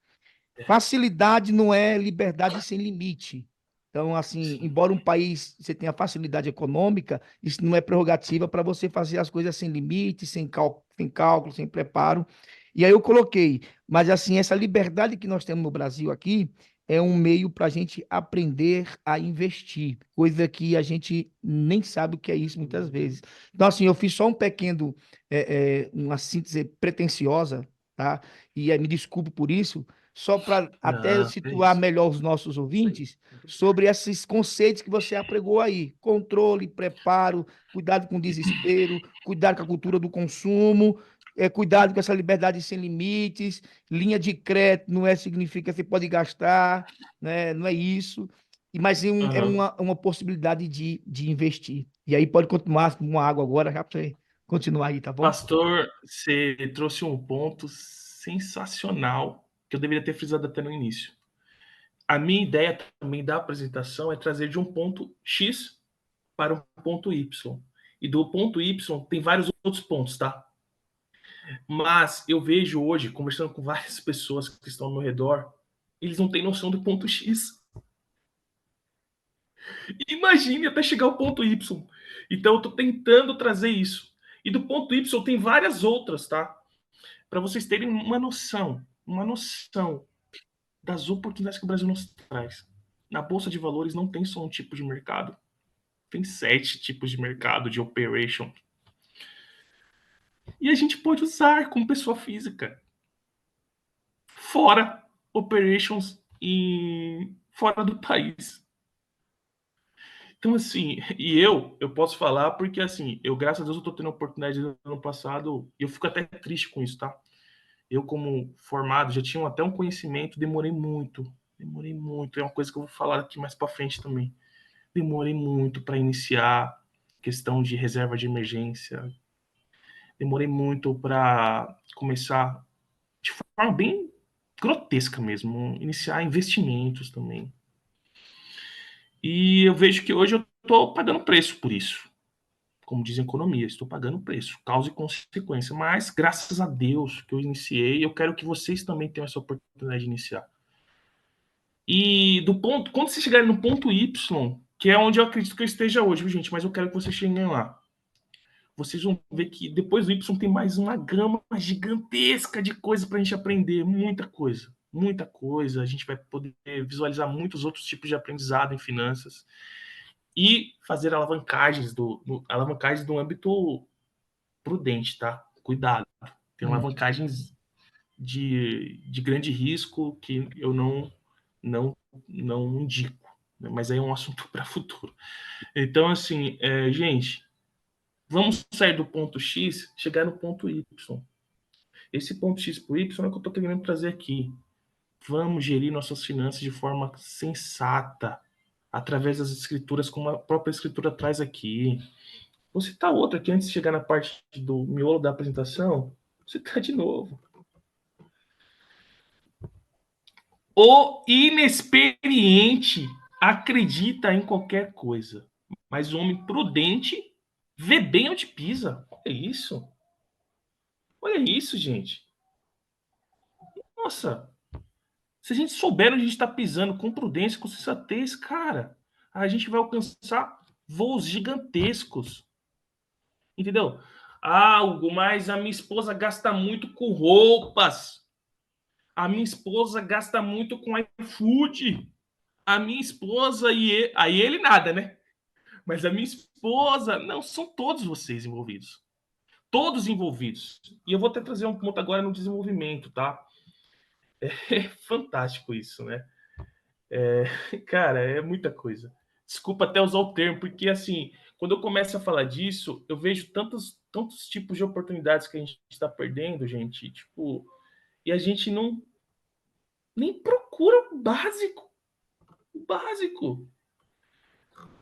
Facilidade não é liberdade sem limite. Então, assim, Sim. embora um país você tenha facilidade econômica, isso não é prerrogativa para você fazer as coisas sem limite, sem cálculo, sem preparo. E aí eu coloquei, mas assim, essa liberdade que nós temos no Brasil aqui é um meio para a gente aprender a investir, coisa que a gente nem sabe o que é isso muitas vezes. Então, assim, eu fiz só um pequeno, uma síntese pretensiosa, tá? E aí, me desculpe por isso, só para até Não, é situar isso. melhor os nossos Isso aí. ouvintes sobre esses conceitos que você apregou aí: controle, preparo, cuidado com o desespero, cuidado com a cultura do consumo, cuidado com essa liberdade sem limites, linha de crédito não significa que você pode gastar, né? Não é isso. Mas é Aham. uma possibilidade de investir. E aí pode continuar com uma água agora, já para você continuar aí, tá bom? Pastor, você trouxe um ponto sensacional que eu deveria ter frisado até no início. A minha ideia também da apresentação é trazer de um ponto X para um ponto Y. E do ponto Y tem vários outros pontos, tá? Mas eu vejo hoje, conversando com várias pessoas que estão ao meu redor, eles não têm noção do ponto X. Imagine até chegar ao ponto Y. Então eu estou tentando trazer isso. E do ponto Y tem várias outras, tá? Para vocês terem uma noção das oportunidades que o Brasil nos traz. Na Bolsa de Valores não tem só um tipo de mercado. Tem 7 tipos de mercado de operation. E a gente pode usar como pessoa física. Fora operations e fora do país. Então, assim, eu posso falar porque, assim, eu, graças a Deus, eu tô tendo a oportunidade no ano passado, e eu fico até triste com isso, tá? Eu, como formado, já tinha até um conhecimento, demorei muito, é uma coisa que eu vou falar aqui mais para frente também. Demorei muito para iniciar questão de reserva de emergência, demorei muito para começar de forma bem grotesca mesmo, iniciar investimentos também. E eu vejo que hoje eu estou pagando preço por isso. Como dizem economia, estou pagando preço, causa e consequência. Mas, graças a Deus que eu iniciei, eu quero que vocês também tenham essa oportunidade de iniciar. E do ponto, quando vocês chegarem no ponto Y, que é onde eu acredito que eu esteja hoje, viu, gente? Mas eu quero que vocês cheguem lá. Vocês vão ver que depois do Y tem mais uma gama gigantesca de coisas para a gente aprender. Muita coisa. Muita coisa. A gente vai poder visualizar muitos outros tipos de aprendizado em finanças. E fazer alavancagens alavancagens do âmbito prudente, tá? Cuidado. Tem Hum. alavancagens de grande risco que eu não, não indico. Né? Mas aí é um assunto para futuro. Então, assim, gente, vamos sair do ponto X, chegar no ponto Y. Esse ponto X para o Y é o que eu estou querendo trazer aqui. Vamos gerir nossas finanças de forma sensata, através das escrituras, como a própria escritura traz aqui. Vou citar outra aqui antes de chegar na parte do miolo da apresentação. Vou citar de novo. O inexperiente acredita em qualquer coisa, mas o homem prudente vê bem onde pisa. Olha isso. Olha isso, gente. Nossa, se a gente souber onde a gente está pisando com prudência, com sensatez, cara, a gente vai alcançar voos gigantescos. Entendeu? Algo, mas a minha esposa gasta muito com roupas. A minha esposa gasta muito com iFood. A minha esposa e ele, aí ele nada, né? Mas a minha esposa, não, são todos vocês envolvidos. Todos envolvidos. E eu vou até trazer um ponto agora no desenvolvimento, tá? É fantástico isso, né? Cara, é muita coisa. Desculpa até usar o termo, porque assim, quando eu começo a falar disso, eu vejo tantos tipos de oportunidades que a gente está perdendo, gente. Tipo, e a gente não nem procura o básico. O básico.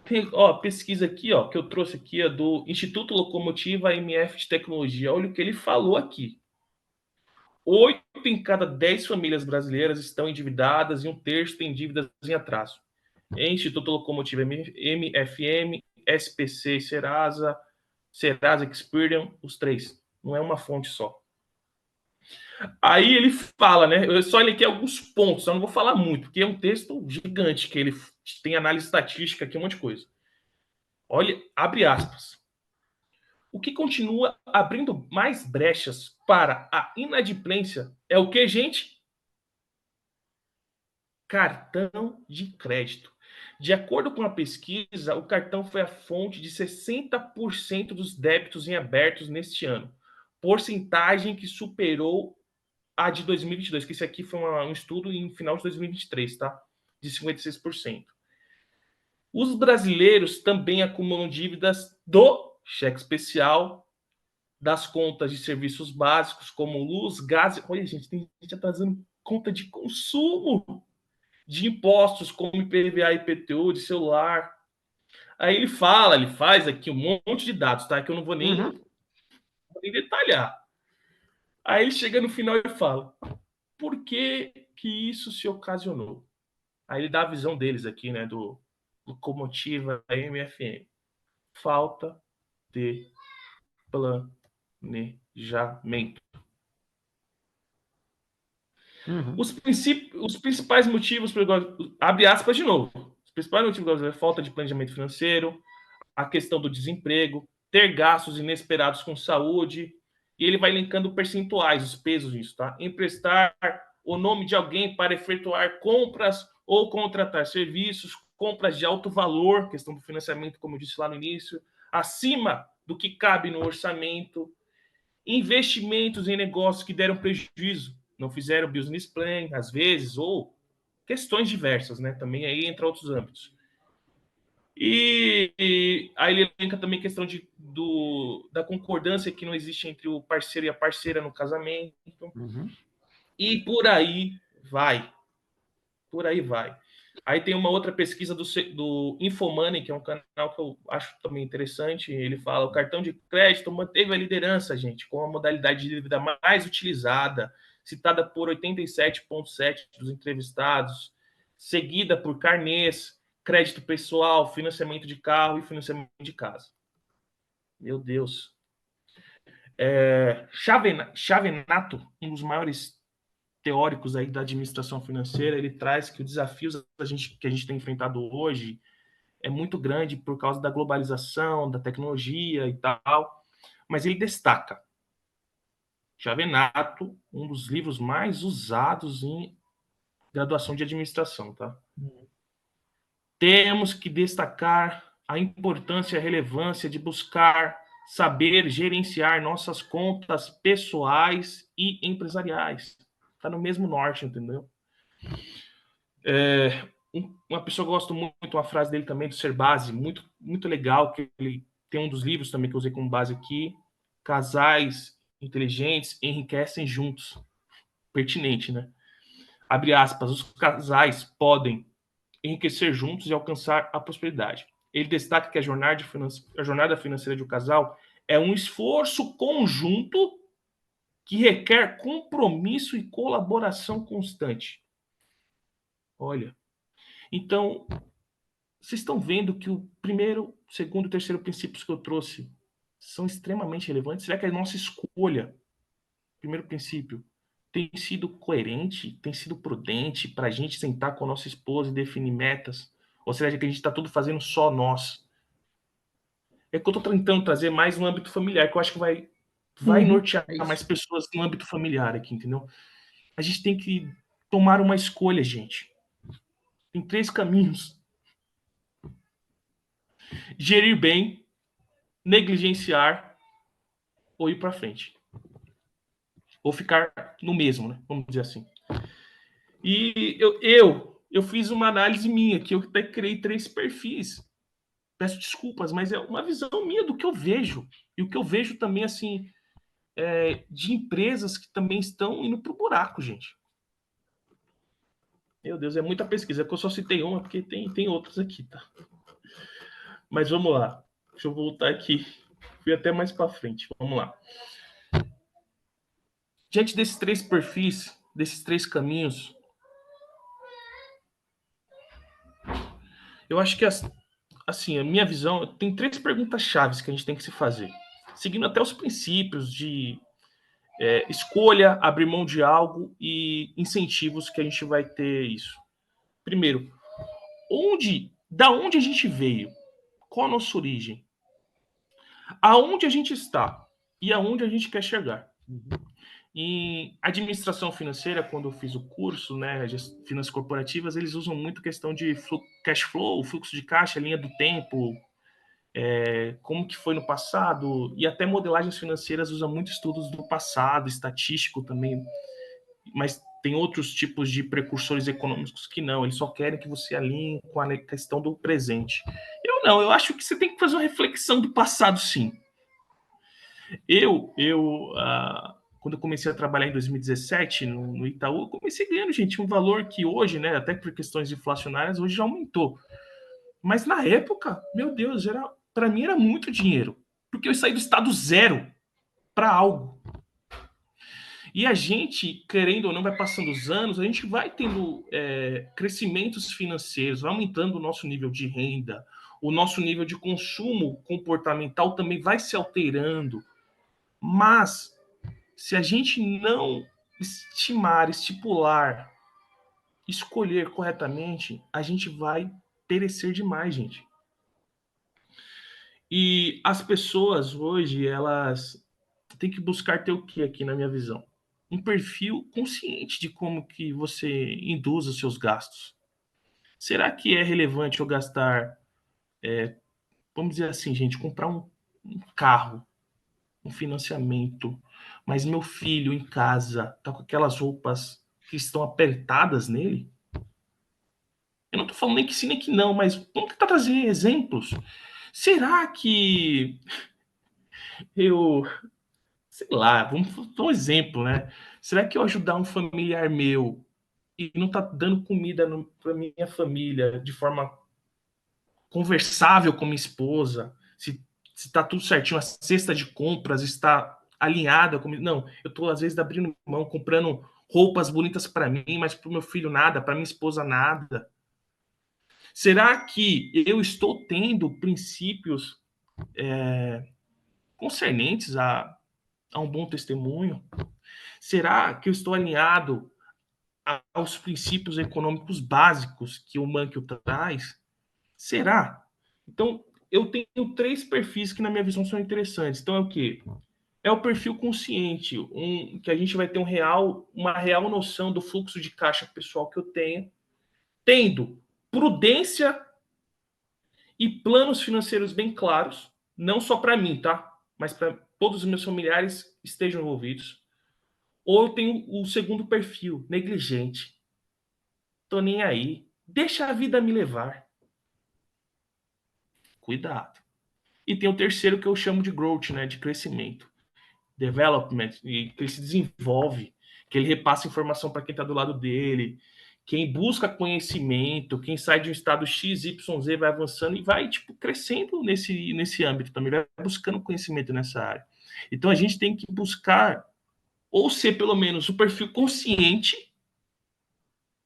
Tem, ó, pesquisa aqui, ó, que eu trouxe aqui, é do Instituto Locomotiva MF de Tecnologia. Olha o que ele falou aqui. 8 em cada 10 famílias brasileiras estão endividadas e um terço tem dívidas em atraso. Instituto Locomotiva MFM, SPC, Serasa Experian, os três. Não é uma fonte só. Aí ele fala, né? Eu só li aqui alguns pontos, eu não vou falar muito, porque é um texto gigante que ele tem análise estatística aqui, um monte de coisa. Olha, abre aspas. O que continua abrindo mais brechas para a inadimplência é o que, gente? Cartão de crédito. De acordo com a pesquisa, o cartão foi a fonte de 60% dos débitos em abertos neste ano, porcentagem que superou a de 2022, que esse aqui foi um estudo em final de 2023, tá? De 56%. Os brasileiros também acumulam dívidas do cheque especial, das contas de serviços básicos, como luz, gás. Olha, gente, tem gente atrasando conta de consumo, de impostos, como IPVA e IPTU, de celular. Aí ele faz aqui um monte de dados, tá? Que eu não vou nem, vou nem detalhar. Aí ele chega no final e fala: por que que isso se ocasionou? Aí ele dá a visão deles aqui, né? Do Locomotiva MFM. Falta de planejamento. Os principais motivos, abre aspas de novo, os principais motivos é falta de planejamento financeiro, a questão do desemprego, ter gastos inesperados com saúde, e ele vai linkando percentuais, os pesos disso, tá? Emprestar o nome de alguém para efetuar compras ou contratar serviços, compras de alto valor, questão do financiamento, como eu disse lá no início, acima do que cabe no orçamento, investimentos em negócios que deram prejuízo, não fizeram business plan, às vezes, ou questões diversas, né? Também aí entra outros âmbitos. E aí ele elenca também a questão da concordância que não existe entre o parceiro e a parceira no casamento. E por aí vai. Por aí vai. Aí tem uma outra pesquisa do Infomoney, que é um canal que eu acho também interessante. Ele fala: o cartão de crédito manteve a liderança, gente, com a modalidade de dívida mais utilizada, citada por 87,7% dos entrevistados, seguida por carnês, crédito pessoal, financiamento de carro e financiamento de casa. Meu Deus. Chavenato, um dos maiores teóricos aí da administração financeira, ele traz que o desafio que a gente tem enfrentado hoje é muito grande por causa da globalização, da tecnologia e tal, mas ele destaca Chavenato, um dos livros mais usados em graduação de administração, tá? Temos que destacar a importância e a relevância de buscar saber gerenciar nossas contas pessoais e empresariais. Tá no mesmo norte, entendeu? Uma pessoa que eu gosto muito, uma frase dele também, do Ser Base, muito, muito legal, que ele tem um dos livros também que eu usei como base aqui, Casais Inteligentes Enriquecem Juntos. Pertinente, né? Abre aspas, os casais podem enriquecer juntos e alcançar a prosperidade. Ele destaca que a jornada financeira de um casal é um esforço conjunto que requer compromisso e colaboração constante. Olha, então, vocês estão vendo que o primeiro, segundo e terceiro princípios que eu trouxe são extremamente relevantes? Será que a nossa escolha, primeiro princípio, tem sido coerente, tem sido prudente para a gente sentar com a nossa esposa e definir metas? Ou será que a gente está tudo fazendo só nós? É que eu estou tentando trazer mais um âmbito familiar, que eu acho que vai nortear mais pessoas no âmbito familiar aqui, entendeu? A gente tem que tomar uma escolha, gente. Tem 3 caminhos: gerir bem, negligenciar ou ir para frente. Ou ficar no mesmo, né? Vamos dizer assim. E eu fiz uma análise minha, que eu até criei 3 perfis. Peço desculpas, mas é uma visão minha do que eu vejo. E o que eu vejo também, assim, de empresas que também estão indo pro buraco, gente. Meu Deus, é muita pesquisa. É que eu só citei uma, porque tem outras aqui, tá? Mas vamos lá. Deixa eu voltar aqui. Fui até mais para frente. Vamos lá. Diante desses 3 perfis, desses 3 caminhos, eu acho que, assim, a minha visão, tem 3 perguntas chaves que a gente tem que se fazer. Seguindo até os princípios de escolha, abrir mão de algo e incentivos que a gente vai ter isso. Primeiro, Da onde a gente veio? Qual a nossa origem? Aonde a gente está e aonde a gente quer chegar. Em administração financeira, quando eu fiz o curso, né, finanças corporativas, eles usam muito a questão de cash flow, fluxo de caixa, linha do tempo, como que foi no passado, e até modelagens financeiras usam muito estudos do passado, estatístico também, mas tem outros tipos de precursores econômicos que não, eles só querem que você alinhe com a questão do presente. Eu acho que você tem que fazer uma reflexão do passado, sim. Quando eu comecei a trabalhar em 2017 no Itaú, eu comecei ganhando, gente, um valor que hoje, né, até por questões inflacionárias, hoje já aumentou. Mas na época, meu Deus, para mim era muito dinheiro, porque eu saí do estado zero para algo. E a gente, querendo ou não, vai passando os anos, a gente vai tendo crescimentos financeiros, vai aumentando o nosso nível de renda, o nosso nível de consumo comportamental também vai se alterando. Mas se a gente não estipular, escolher corretamente, a gente vai perecer demais, gente. E as pessoas hoje, elas têm que buscar ter o que aqui na minha visão? Um perfil consciente de como que você induz os seus gastos. Será que é relevante eu gastar, vamos dizer assim, gente, comprar um carro, um financiamento, mas meu filho em casa tá com aquelas roupas que estão apertadas nele? Eu não tô falando nem que sim nem que não, mas vamos tentar trazer exemplos. Será que eu, sei lá, vamos dar um exemplo, né? Será que eu ajudar um familiar meu e não tá dando comida para minha família de forma conversável com minha esposa, se tá tudo certinho, a cesta de compras está alinhada comigo? Não, eu tô às vezes abrindo mão, comprando roupas bonitas para mim, mas para o meu filho nada, para minha esposa nada. Será que eu estou tendo princípios concernentes a um bom testemunho? Será que eu estou alinhado aos princípios econômicos básicos que o Mankio traz? Será? Então, eu tenho 3 perfis que, na minha visão, são interessantes. Então, é o quê? É o perfil consciente, que a gente vai ter uma real noção do fluxo de caixa pessoal que eu tenho, tendo prudência e planos financeiros bem claros, não só para mim, tá? Mas para todos os meus familiares estejam envolvidos. Ou eu tenho o segundo perfil, negligente. Tô nem aí. Deixa a vida me levar. Cuidado. E tem o terceiro que eu chamo de growth, né? De crescimento. Development, e que ele se desenvolve, que ele repassa informação para quem está do lado dele, quem busca conhecimento, quem sai de um estado X, Y, Z, vai avançando e vai tipo crescendo nesse âmbito também, vai buscando conhecimento nessa área. Então a gente tem que buscar ou ser pelo menos o perfil consciente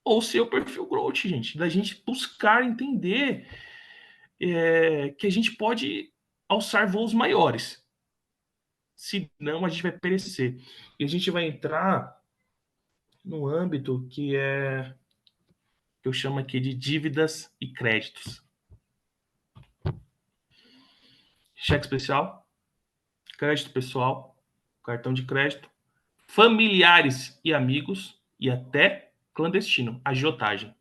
ou ser o perfil growth, gente, da gente buscar entender que a gente pode alçar voos maiores. Senão a gente vai perecer. E a gente vai entrar no âmbito que eu chamo aqui de dívidas e créditos. Cheque especial, crédito pessoal, cartão de crédito, familiares e amigos e até clandestino, agiotagem.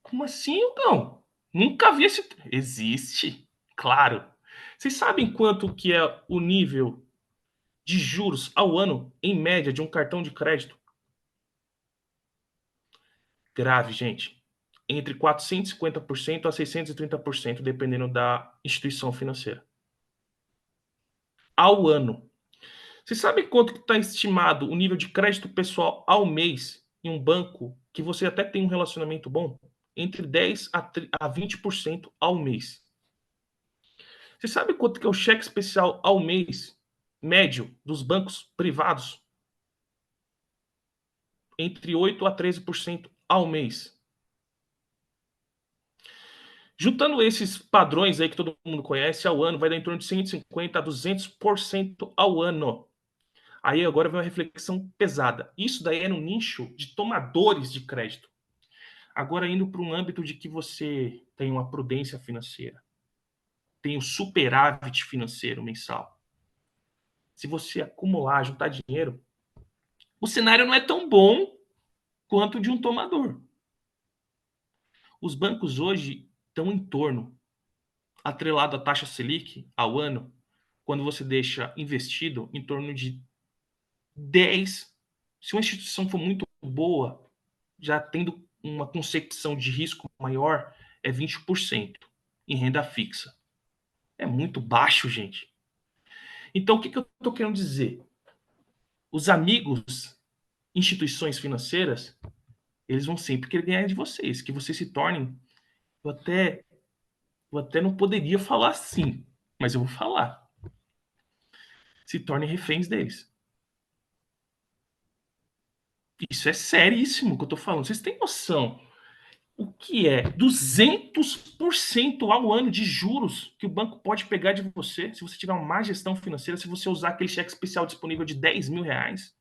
Como assim, então? Nunca vi esse... Existe, claro. Vocês sabem quanto que é o nível de juros ao ano, em média, de um cartão de crédito? Grave, gente. Entre 450% a 630%, dependendo da instituição financeira. Ao ano. Você sabe quanto está estimado o nível de crédito pessoal ao mês em um banco que você até tem um relacionamento bom? Entre 10% a 20% ao mês. Você sabe quanto que é o cheque especial ao mês, médio, dos bancos privados? Entre 8% a 13% ao mês. Juntando esses padrões aí que todo mundo conhece ao ano, vai dar em torno de 150% a 200% ao ano. Aí agora vem uma reflexão pesada. Isso daí é no nicho de tomadores de crédito. Agora indo para um âmbito de que você tem uma prudência financeira, tem o superávit financeiro mensal. Se você acumular, juntar dinheiro, o cenário não é tão bom quanto o de um tomador. Os bancos hoje estão em torno, atrelado à taxa Selic ao ano, quando você deixa investido em torno de 10. Se uma instituição for muito boa, já tendo uma concepção de risco maior, é 20% em renda fixa. É muito baixo, gente. Então, o que eu estou querendo dizer? Os amigos, instituições financeiras, eles vão sempre querer ganhar de vocês, que vocês se tornem. Eu até não poderia falar assim, mas eu vou falar. Se tornem reféns deles. Isso é seríssimo que eu tô falando. Vocês têm noção o que é 200% ao ano de juros que o banco pode pegar de você se você tiver uma má gestão financeira, se você usar aquele cheque especial disponível de R$ 10.000?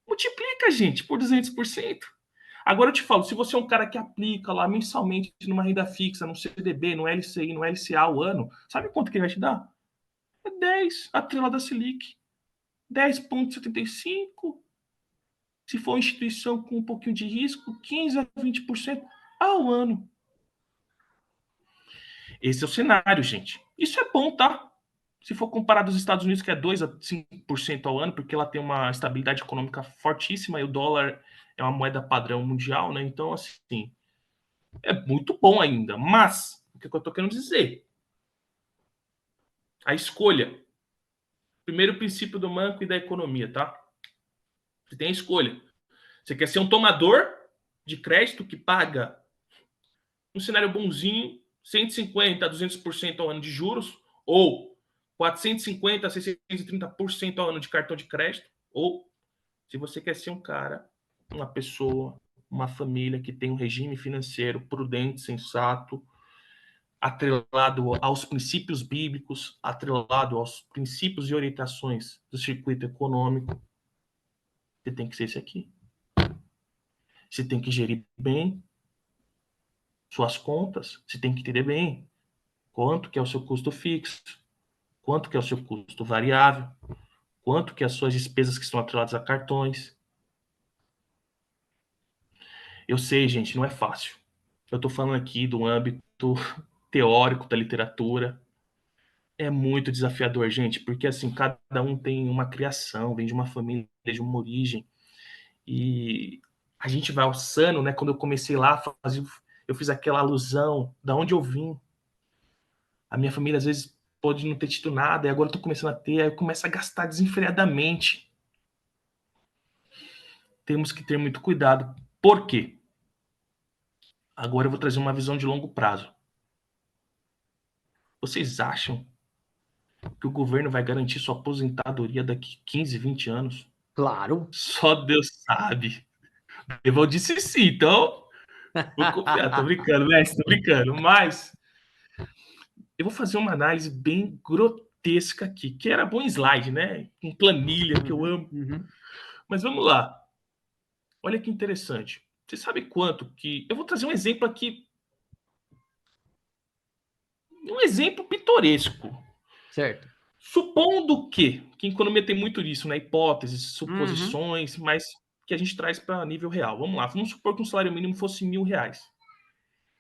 Multiplica, gente, por 200%. Agora eu te falo, se você é um cara que aplica lá mensalmente numa renda fixa, no CDB, no LCI, no LCA ao ano, sabe quanto que ele vai te dar? É 10, atrelado da Selic. 10,75. Se for uma instituição com um pouquinho de risco, 15 a 20% ao ano. Esse é o cenário, gente. Isso é bom, tá? Se for comparado aos Estados Unidos, que é 2 a 5% ao ano, porque ela tem uma estabilidade econômica fortíssima e o dólar é uma moeda padrão mundial, né? Então, assim, é muito bom ainda. Mas, o que eu tô querendo dizer? A escolha. Primeiro princípio do banco e da economia, tá? Você tem a escolha. Você quer ser um tomador de crédito que paga um cenário bonzinho, 150 a 200% ao ano de juros, ou 450 a 630% ao ano de cartão de crédito, ou se você quer ser um cara, uma pessoa, uma família que tem um regime financeiro prudente, sensato, atrelado aos princípios bíblicos, atrelado aos princípios e orientações do circuito econômico, você tem que ser esse aqui. Você tem que gerir bem suas contas, você tem que entender bem quanto que é o seu custo fixo, quanto que é o seu custo variável, quanto que é as suas despesas que estão atreladas a cartões. Eu sei, gente, não é fácil. Eu estou falando aqui do âmbito teórico da literatura. É muito desafiador, gente, porque assim, cada um tem uma criação, vem de uma família, de uma origem. E a gente vai alçando, né? Quando eu comecei lá, eu fiz aquela alusão da onde eu vim. A minha família, às vezes, pode não ter tido nada, e agora eu tô começando a ter, aí eu começo a gastar desenfreadamente. Temos que ter muito cuidado. Por quê? Agora eu vou trazer uma visão de longo prazo. Vocês acham que o governo vai garantir sua aposentadoria daqui 15, 20 anos? Claro. Só Deus sabe. Eu disse sim, então vou confiar. Tô brincando, né? Tô brincando. Mas eu vou fazer uma análise bem grotesca aqui, que era bom slide, né? Com planilha, que eu amo. Mas vamos lá. Olha que interessante. Você sabe quanto que... Eu vou trazer um exemplo aqui. Um exemplo pitoresco. Certo. Supondo que economia tem muito disso, né? Hipóteses, suposições, mas que a gente traz para nível real. Vamos lá. Vamos supor que um salário mínimo fosse R$ 1.000.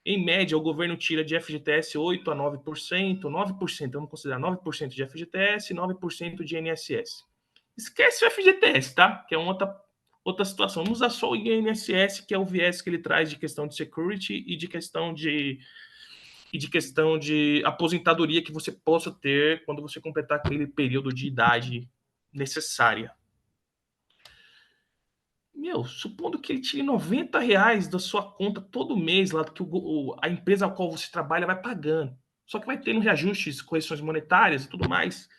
Em média, o governo tira de FGTS 8 a 9%, 9%, vamos considerar 9% de FGTS e 9% de INSS. Esquece o FGTS, tá? Que é uma outra situação. Vamos usar só o INSS, que é o viés que ele traz de questão de security e de questão de aposentadoria que você possa ter quando você completar aquele período de idade necessária. Supondo que ele tire R$ 90 da sua conta todo mês, lá que a empresa a qual você trabalha vai pagando. Só que vai tendo reajustes, correções monetárias e tudo mais.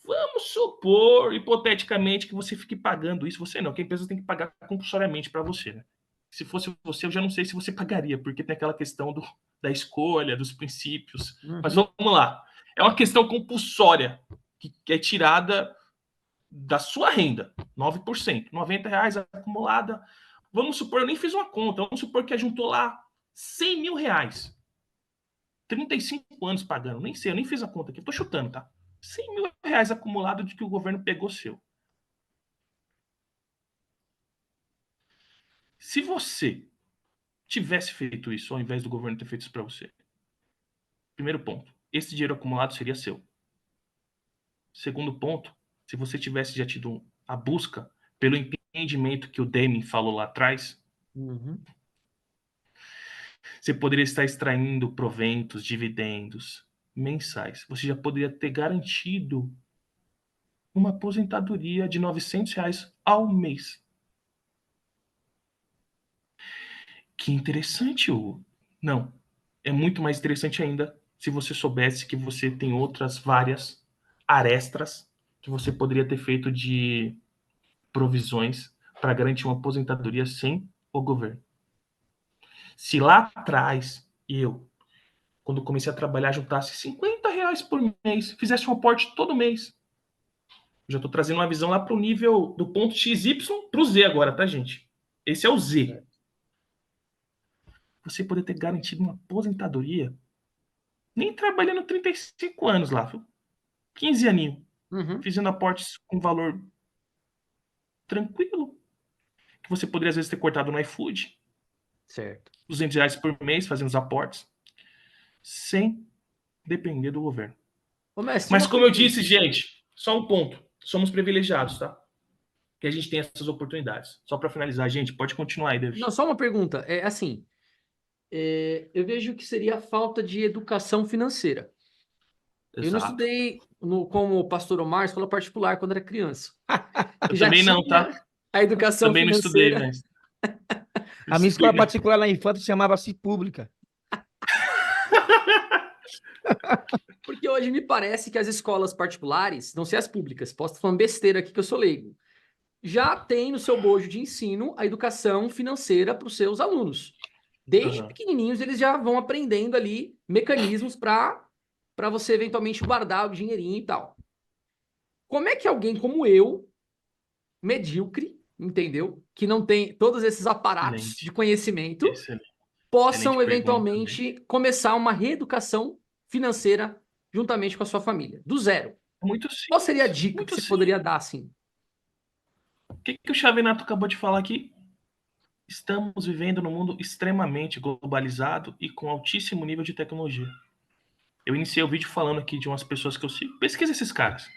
Vamos supor, hipoteticamente, que você fique pagando isso. Você não, que a empresa tem que pagar compulsoriamente para você, né? Se fosse você, eu já não sei se você pagaria, porque tem aquela questão da escolha, dos princípios. Mas vamos lá. É uma questão compulsória, que é tirada da sua renda, 9%, R$ 90 acumulada. Vamos supor, eu nem fiz uma conta, vamos supor que juntou lá R$ 100 mil. 35 anos pagando, nem sei, eu nem fiz a conta aqui, tô chutando, tá? R$ 100 mil acumulado de que o governo pegou seu. Se você tivesse feito isso, ao invés do governo ter feito isso para você, primeiro ponto, esse dinheiro acumulado seria seu. Segundo ponto, se você tivesse já tido a busca pelo entendimento que o Deming falou lá atrás, você poderia estar extraindo proventos, dividendos mensais. Você já poderia ter garantido uma aposentadoria de R$ 900 ao mês. Que interessante, Hugo. Não, é muito mais interessante ainda se você soubesse que você tem outras várias arestas que você poderia ter feito de provisões para garantir uma aposentadoria sem o governo. Se lá atrás eu, quando comecei a trabalhar, juntasse R$ 50 por mês, fizesse um aporte todo mês, já estou trazendo uma visão lá para o nível do ponto XY para o Z agora, tá, gente? Esse é o Z. Você poder ter garantido uma aposentadoria, nem trabalhando 35 anos lá, 15 aninhos, fazendo aportes com valor tranquilo, que você poderia às vezes ter cortado no iFood, Certo. R$ 200 por mês fazendo os aportes, sem depender do governo. Ô, mestre, Mas uma como eu pergunta. disse, gente, só um ponto. Somos privilegiados, tá? Que a gente tem essas oportunidades. Só para finalizar, gente, pode continuar aí, David. Não, só uma pergunta. É assim, eu vejo que seria a falta de educação financeira. Eu não Exato. estudei como o pastor Omar, escola particular, quando era criança. Eu Já também não, tinha tá? a educação Também não estudei, financeira. mas... A minha escola particular lá em Infância chamava-se pública. Porque hoje me parece que as escolas particulares, não sei as públicas, posso estar falando besteira aqui que eu sou leigo, já tem no seu bojo de ensino a educação financeira para os seus alunos. Desde pequenininhos eles já vão aprendendo ali mecanismos para você eventualmente guardar o dinheirinho e tal. Como é que alguém como eu, medíocre, entendeu? Que não tem todos esses aparatos de Excelente. conhecimento, Excelente. possam Excelente pergunta também. eventualmente começar uma reeducação financeira juntamente com a sua família, do zero. É muito Qual seria a simples. dica que Muito você simples. poderia dar assim? O que o Xavenato acabou de falar aqui? Estamos vivendo num mundo extremamente globalizado e com altíssimo nível de tecnologia. Eu iniciei o vídeo falando aqui de umas pessoas que eu sigo. Pesquisa esses caras.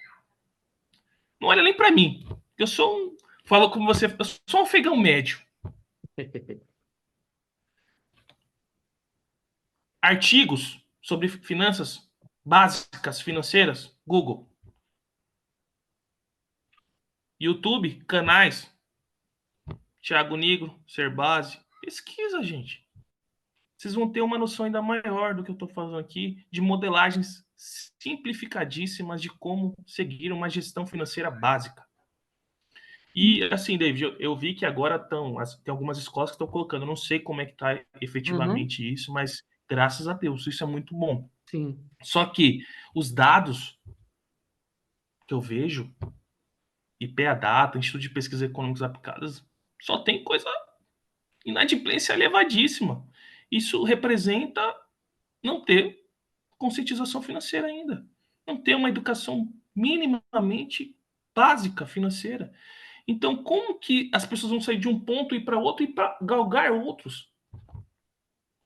Não olha nem para mim. Eu sou um. Falo como você. Eu sou um afegão médio. Artigos sobre finanças básicas financeiras. Google. YouTube, canais. Thiago Nigro, Serbase. Pesquisa, gente. Vocês vão ter uma noção ainda maior do que eu estou falando aqui, de modelagens simplificadíssimas de como seguir uma gestão financeira básica. E assim, David, eu vi que agora tem algumas escolas que estão colocando, eu não sei como é que está efetivamente isso, mas graças a Deus, isso é muito bom. Sim. Só que os dados que eu vejo, IPEA Data, Instituto de Pesquisas Econômicas Aplicadas, só tem coisa inadimplência elevadíssima. Isso representa não ter conscientização financeira ainda, não ter uma educação minimamente básica financeira. Então, como que as pessoas vão sair de um ponto e ir para outro e para galgar outros?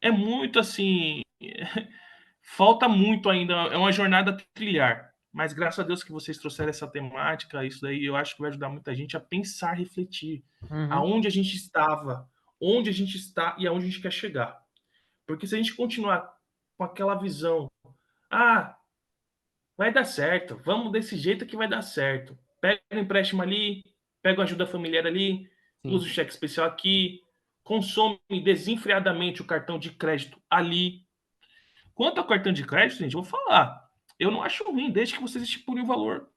É muito assim, falta muito ainda, é uma jornada a trilhar. Mas graças a Deus que vocês trouxeram essa temática, isso daí eu acho que vai ajudar muita gente a pensar, refletir. Aonde a gente estava, onde a gente está e aonde a gente quer chegar. Porque se a gente continuar com aquela visão, vai dar certo, vamos desse jeito que vai dar certo. Pega um empréstimo ali, pega uma ajuda familiar ali, usa o cheque especial aqui, consome desenfreadamente o cartão de crédito ali. Quanto ao cartão de crédito, gente, eu vou falar. Eu não acho ruim, desde que vocês estipulem o valor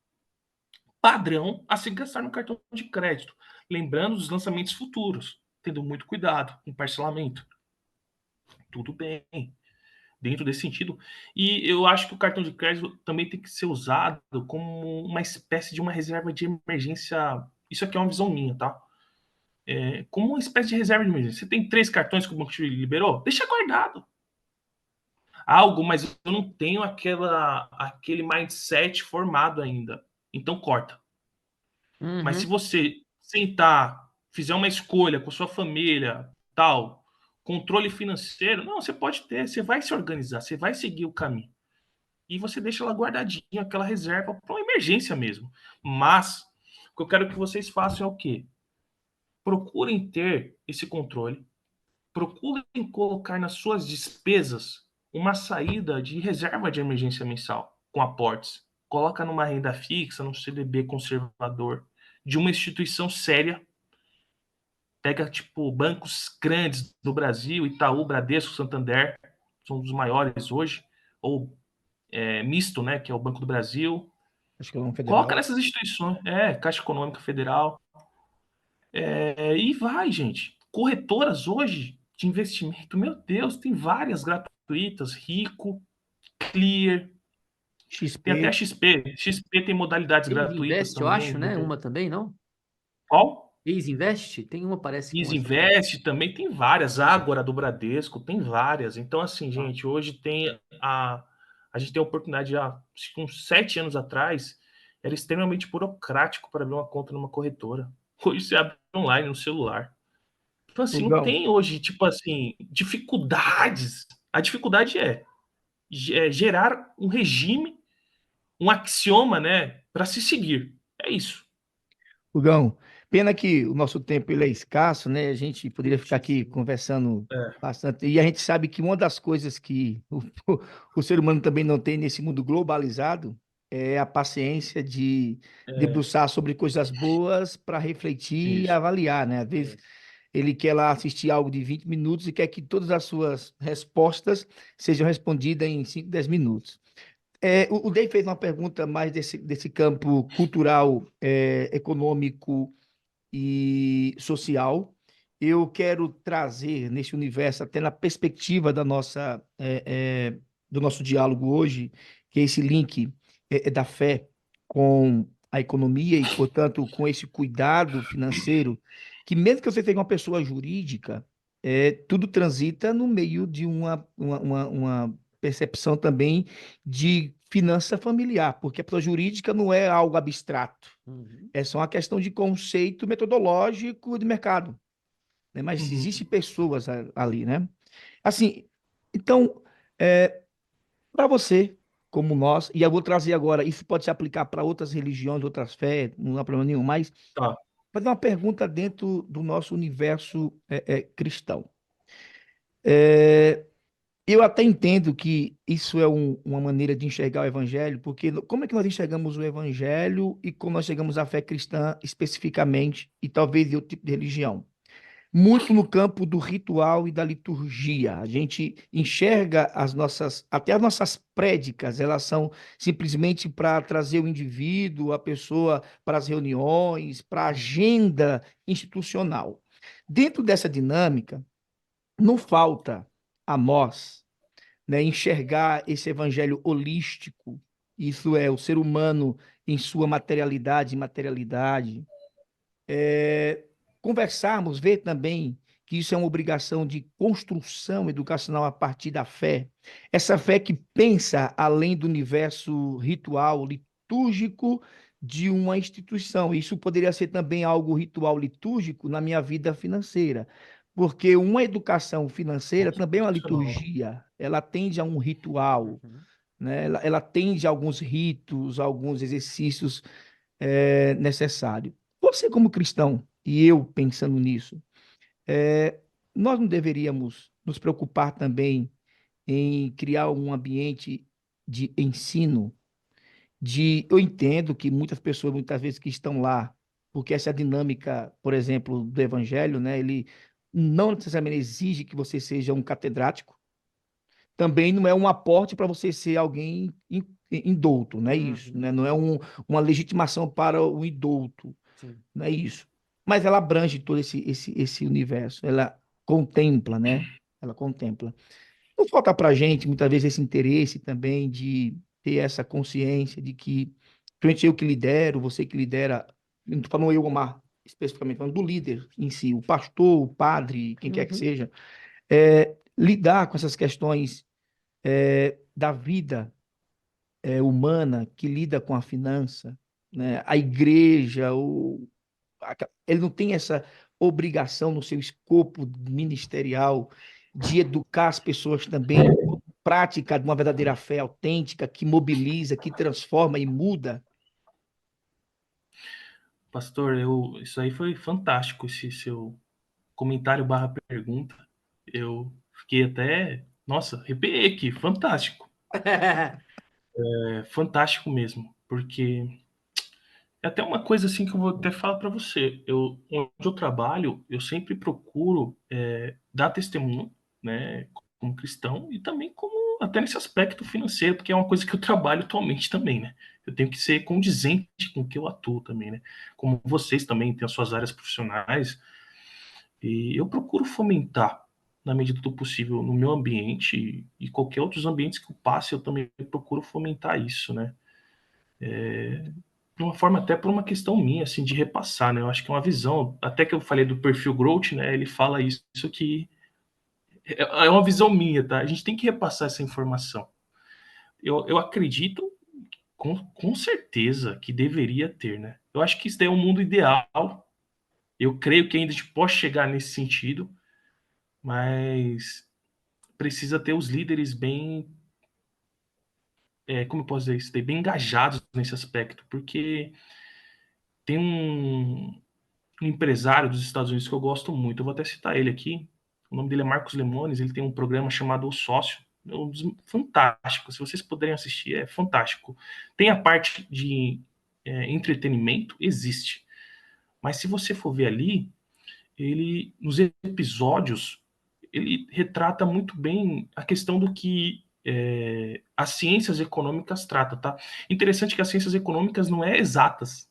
padrão a se gastar no cartão de crédito. Lembrando dos lançamentos futuros, tendo muito cuidado com parcelamento. Tudo bem. dentro desse sentido. E eu acho que o cartão de crédito também tem que ser usado como uma espécie de uma reserva de emergência. Isso aqui é uma visão minha, tá? Como uma espécie de reserva de emergência. Você tem 3 cartões que o banco te liberou? Deixa guardado. Algo, mas eu não tenho aquele mindset formado ainda. Então corta. Mas se Uhum. você sentar, fizer uma escolha com sua família, tal, controle financeiro, não, você pode ter, você vai se organizar, você vai seguir o caminho. E você deixa ela guardadinha, aquela reserva para uma emergência mesmo. Mas o que eu quero que vocês façam é o quê? Procurem ter esse controle, procurem colocar nas suas despesas uma saída de reserva de emergência mensal com aportes. Coloca numa renda fixa, num CDB conservador de uma instituição séria. Pega tipo bancos grandes do Brasil, Itaú, Bradesco, Santander, são dos maiores hoje, ou misto, né, que é o Banco do Brasil. Acho que é um Coloca federal. nessas instituições, Caixa Econômica Federal, e vai, gente. Corretoras hoje de investimento, meu Deus, tem várias gratuitas, Rico, Clear, tem até a XP. XP. XP tem modalidades Eles gratuitas Invest, eu também. acho, né? Uma também, não? Qual? Eles Invest? Tem uma, parece, com Easy essa pegada. Invest também tem várias. Ágora do Bradesco tem várias. Então, assim, Tá. gente, hoje tem a gente tem a oportunidade, acho que uns 7 anos atrás, era extremamente burocrático para abrir uma conta numa corretora. Hoje você abre online no celular. Então, assim, não Hugão, tem hoje, tipo assim, dificuldades. A dificuldade é gerar um regime, um axioma, né, para se seguir. É isso. Hugão, pena que o nosso tempo ele é escasso, né? A gente poderia ficar aqui Curtíssimo. conversando É, bastante. E a gente sabe que uma das coisas que o ser humano também não tem nesse mundo globalizado é a paciência de é, debruçar sobre coisas boas para refletir e isso. avaliar, né? Às vezes ele quer lá assistir algo de 20 minutos e quer que todas as suas respostas sejam respondidas em 5, 10 minutos. O Dave fez uma pergunta mais desse campo cultural, econômico e social. Eu quero trazer nesse universo, até na perspectiva do nosso diálogo hoje, que é esse link da fé com a economia e, portanto, com esse cuidado financeiro, que mesmo que você seja uma pessoa jurídica, tudo transita no meio de uma percepção também de finança familiar, porque a pessoa jurídica não é algo abstrato. Uhum. É só uma questão de conceito metodológico de mercado, né? Mas Uhum. existem pessoas ali, né? Assim, então, para você, como nós, e eu vou trazer agora, isso pode se aplicar para outras religiões, outras fés, não há problema nenhum, mas Tá. fazer uma pergunta dentro do nosso universo cristão. Eu até entendo que isso é uma maneira de enxergar o evangelho, porque como é que nós enxergamos o evangelho e como nós chegamos à fé cristã especificamente, e talvez em outro tipo de religião? Muito no campo do ritual e da liturgia. A gente enxerga até as nossas prédicas, elas são simplesmente para trazer o indivíduo, a pessoa para as reuniões, para a agenda institucional. Dentro dessa dinâmica, não falta a nós, né, enxergar esse evangelho holístico, isso é, o ser humano em sua materialidade e materialidade, conversarmos, ver também que isso é uma obrigação de construção educacional a partir da fé, essa fé que pensa além do universo ritual, litúrgico de uma instituição. Isso poderia ser também algo ritual litúrgico na minha vida financeira, porque uma educação financeira também é uma Constitucional. liturgia, ela tende a um ritual, Uhum. né? Ela tende a alguns ritos, alguns exercícios necessários. Você, como cristão, e eu pensando nisso, é, nós não deveríamos nos preocupar também em criar um ambiente de ensino, eu entendo que muitas pessoas, muitas vezes, que estão lá, porque essa é a dinâmica, por exemplo, do evangelho, né? Ele não necessariamente exige que você seja um catedrático, também não é um aporte para você ser alguém indouto, não é isso, Uhum. né? Não é uma legitimação para o indouto, Sim. não é isso. Mas ela abrange todo esse universo, ela contempla, né? Ela contempla. não falta para a gente, muitas vezes, esse interesse também de ter essa consciência de que, principalmente eu que lidero, você que lidera, não estou falando eu, Omar, especificamente, falando do líder em si, o pastor, o padre, quem quer que Uhum. seja, lidar com essas questões da vida humana, que lida com a finança, né? A igreja, ele não tem essa obrigação no seu escopo ministerial de educar as pessoas também com prática de uma verdadeira fé autêntica que mobiliza, que transforma e muda. Pastor, isso aí foi fantástico, esse seu comentário barra pergunta. Eu fiquei até, nossa, arrepiei aqui, fantástico. É fantástico mesmo, porque é até uma coisa assim que eu vou até falar para você. Onde eu trabalho, eu sempre procuro dar testemunho, né, como cristão e também como até nesse aspecto financeiro, porque é uma coisa que eu trabalho atualmente também, né? Eu tenho que ser condizente com o que eu atuo também, né? Como vocês também têm as suas áreas profissionais, e eu procuro fomentar na medida do possível no meu ambiente e qualquer outros ambientes que eu passe, eu também procuro fomentar isso, né? De uma forma até por uma questão minha, assim, de repassar, né? Eu acho que é uma visão, até que eu falei do perfil growth, né? Ele fala isso que é uma visão minha, tá? A gente tem que repassar essa informação. Eu acredito com certeza que deveria ter, né? Eu acho que isso daí é um mundo ideal. Eu creio que ainda a gente pode chegar nesse sentido, mas precisa ter os líderes bem, como eu posso dizer isso, bem engajados nesse aspecto, porque tem um empresário dos Estados Unidos que eu gosto muito. Eu vou até citar ele aqui. O nome dele é Marcos Lemones. Ele tem um programa chamado O Sócio. Fantástico. Se vocês puderem assistir, é fantástico. Tem a parte de entretenimento, existe. Mas se você for ver ali, ele nos episódios ele retrata muito bem a questão do que as ciências econômicas tratam, tá? Interessante que as ciências econômicas não é exatas.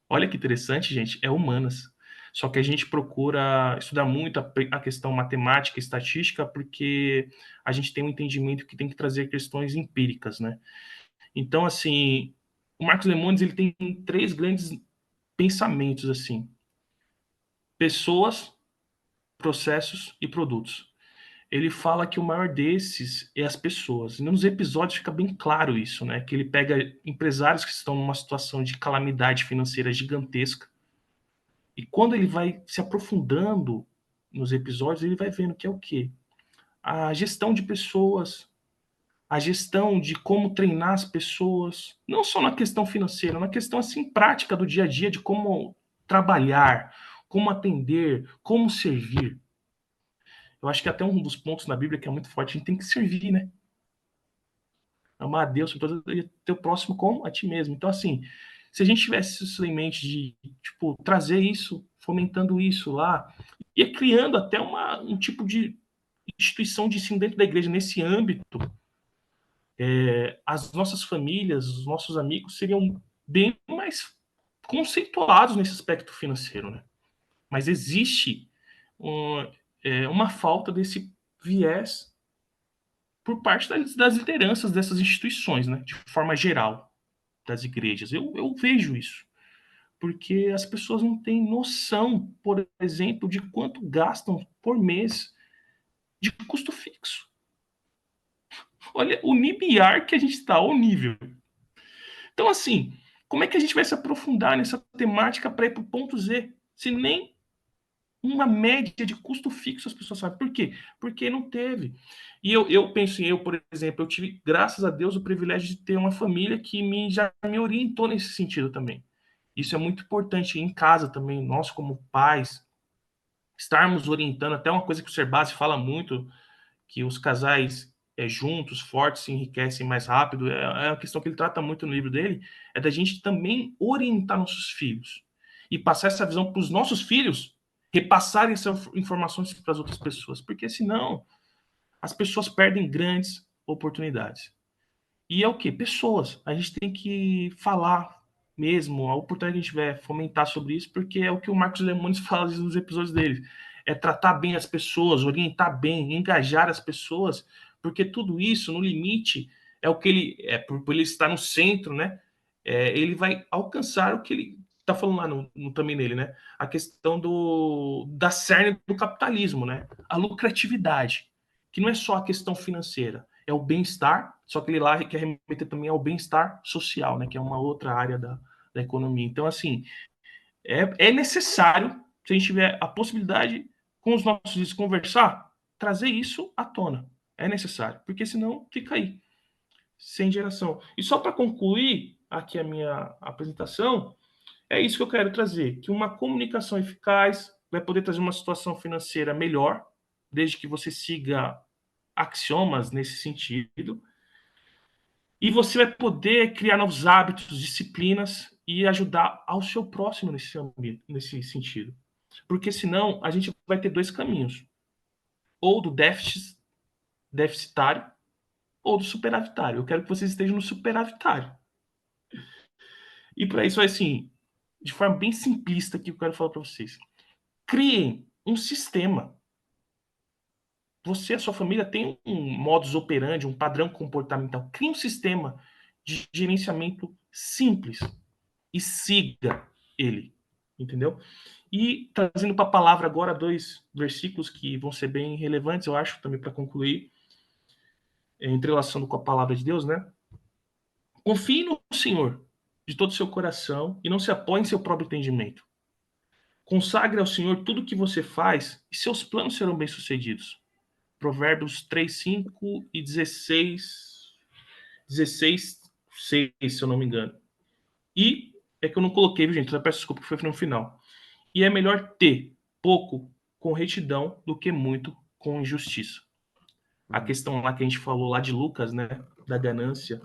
Olha que interessante, gente, é humanas. Só que a gente procura estudar muito a questão matemática e estatística porque a gente tem um entendimento que tem que trazer questões empíricas, né? Então, assim, o Marcos Lemones ele tem três grandes pensamentos, assim: pessoas, processos e produtos. Ele fala que o maior desses é as pessoas. E nos episódios fica bem claro isso, né? Que ele pega empresários que estão numa situação de calamidade financeira gigantesca. E quando ele vai se aprofundando nos episódios, ele vai vendo que é o quê? A gestão de pessoas, a gestão de como treinar as pessoas, não só na questão financeira, na questão assim prática do dia a dia, de como trabalhar, como atender, como servir. Eu acho que até um dos pontos na Bíblia que é muito forte, a gente tem que servir, né? Amar a Deus e ter o próximo como a ti mesmo. Então, assim, se a gente tivesse isso em mente de, tipo, trazer isso, fomentando isso lá, e criando até um tipo de instituição de ensino dentro da igreja nesse âmbito, as nossas famílias, os nossos amigos seriam bem mais conceituados nesse aspecto financeiro, né? Mas existe um, uma falta desse viés por parte das lideranças dessas instituições, né? De forma geral, das igrejas. Eu vejo isso. Porque as pessoas não têm noção, por exemplo, de quanto gastam por mês de custo fixo. Olha o limiar que a gente está, o nível. Então, assim, como é que a gente vai se aprofundar nessa temática para ir para o ponto Z, se nem uma média de custo fixo as pessoas sabem? Por quê? Porque não teve. E eu penso por exemplo, eu tive, graças a Deus, o privilégio de ter uma família que já me orientou nesse sentido também. Isso é muito importante em casa também, nós como pais, estarmos orientando, até uma coisa que o Serbasi fala muito, que os casais juntos, fortes, se enriquecem mais rápido, é a questão que ele trata muito no livro dele, é da gente também orientar nossos filhos e passar essa visão para os nossos filhos, repassarem essas informações para as outras pessoas, porque senão as pessoas perdem grandes oportunidades. E é o que? Pessoas. A gente tem que falar mesmo, a oportunidade que a gente tiver, fomentar sobre isso, porque é o que o Marcos Lemones fala nos episódios dele. é tratar bem as pessoas, orientar bem, engajar as pessoas, porque tudo isso, no limite, é o que por ele estar no centro, né? Ele vai alcançar o que ele está falando lá também nele, né? A questão da cerne do capitalismo, né? A lucratividade, que não é só a questão financeira, é o bem-estar, só que ele lá quer remeter também ao bem-estar social, né? Que é uma outra área da economia. Então, assim, é necessário, se a gente tiver a possibilidade, com os nossos líderes conversar, trazer isso à tona. É necessário, porque senão fica aí, sem geração. E só para concluir aqui a minha apresentação, é isso que eu quero trazer, que uma comunicação eficaz vai poder trazer uma situação financeira melhor, desde que você siga axiomas nesse sentido, e você vai poder criar novos hábitos, disciplinas e ajudar ao seu próximo nesse sentido. Porque senão a gente vai ter dois caminhos: ou do deficitário ou do superavitário. Eu quero que vocês estejam no superavitário. E para isso, assim, de forma bem simplista que eu quero falar para vocês. Criem um sistema. Você e a sua família tem um modus operandi, um padrão comportamental. Crie um sistema de gerenciamento simples e siga ele, entendeu? E trazendo para a palavra agora 2 versículos que vão ser bem relevantes, eu acho, também para concluir, entrelaçando com a palavra de Deus, né? Confie no Senhor de todo o seu coração e não se apoie em seu próprio entendimento. Consagre ao Senhor tudo o que você faz e seus planos serão bem-sucedidos. Provérbios 3, 5 e 16, 6, se eu não me engano. E é que eu não coloquei, viu, gente? Eu peço desculpa que foi no final. E é melhor ter pouco com retidão do que muito com injustiça. A questão lá que a gente falou lá de Lucas, né? Da ganância,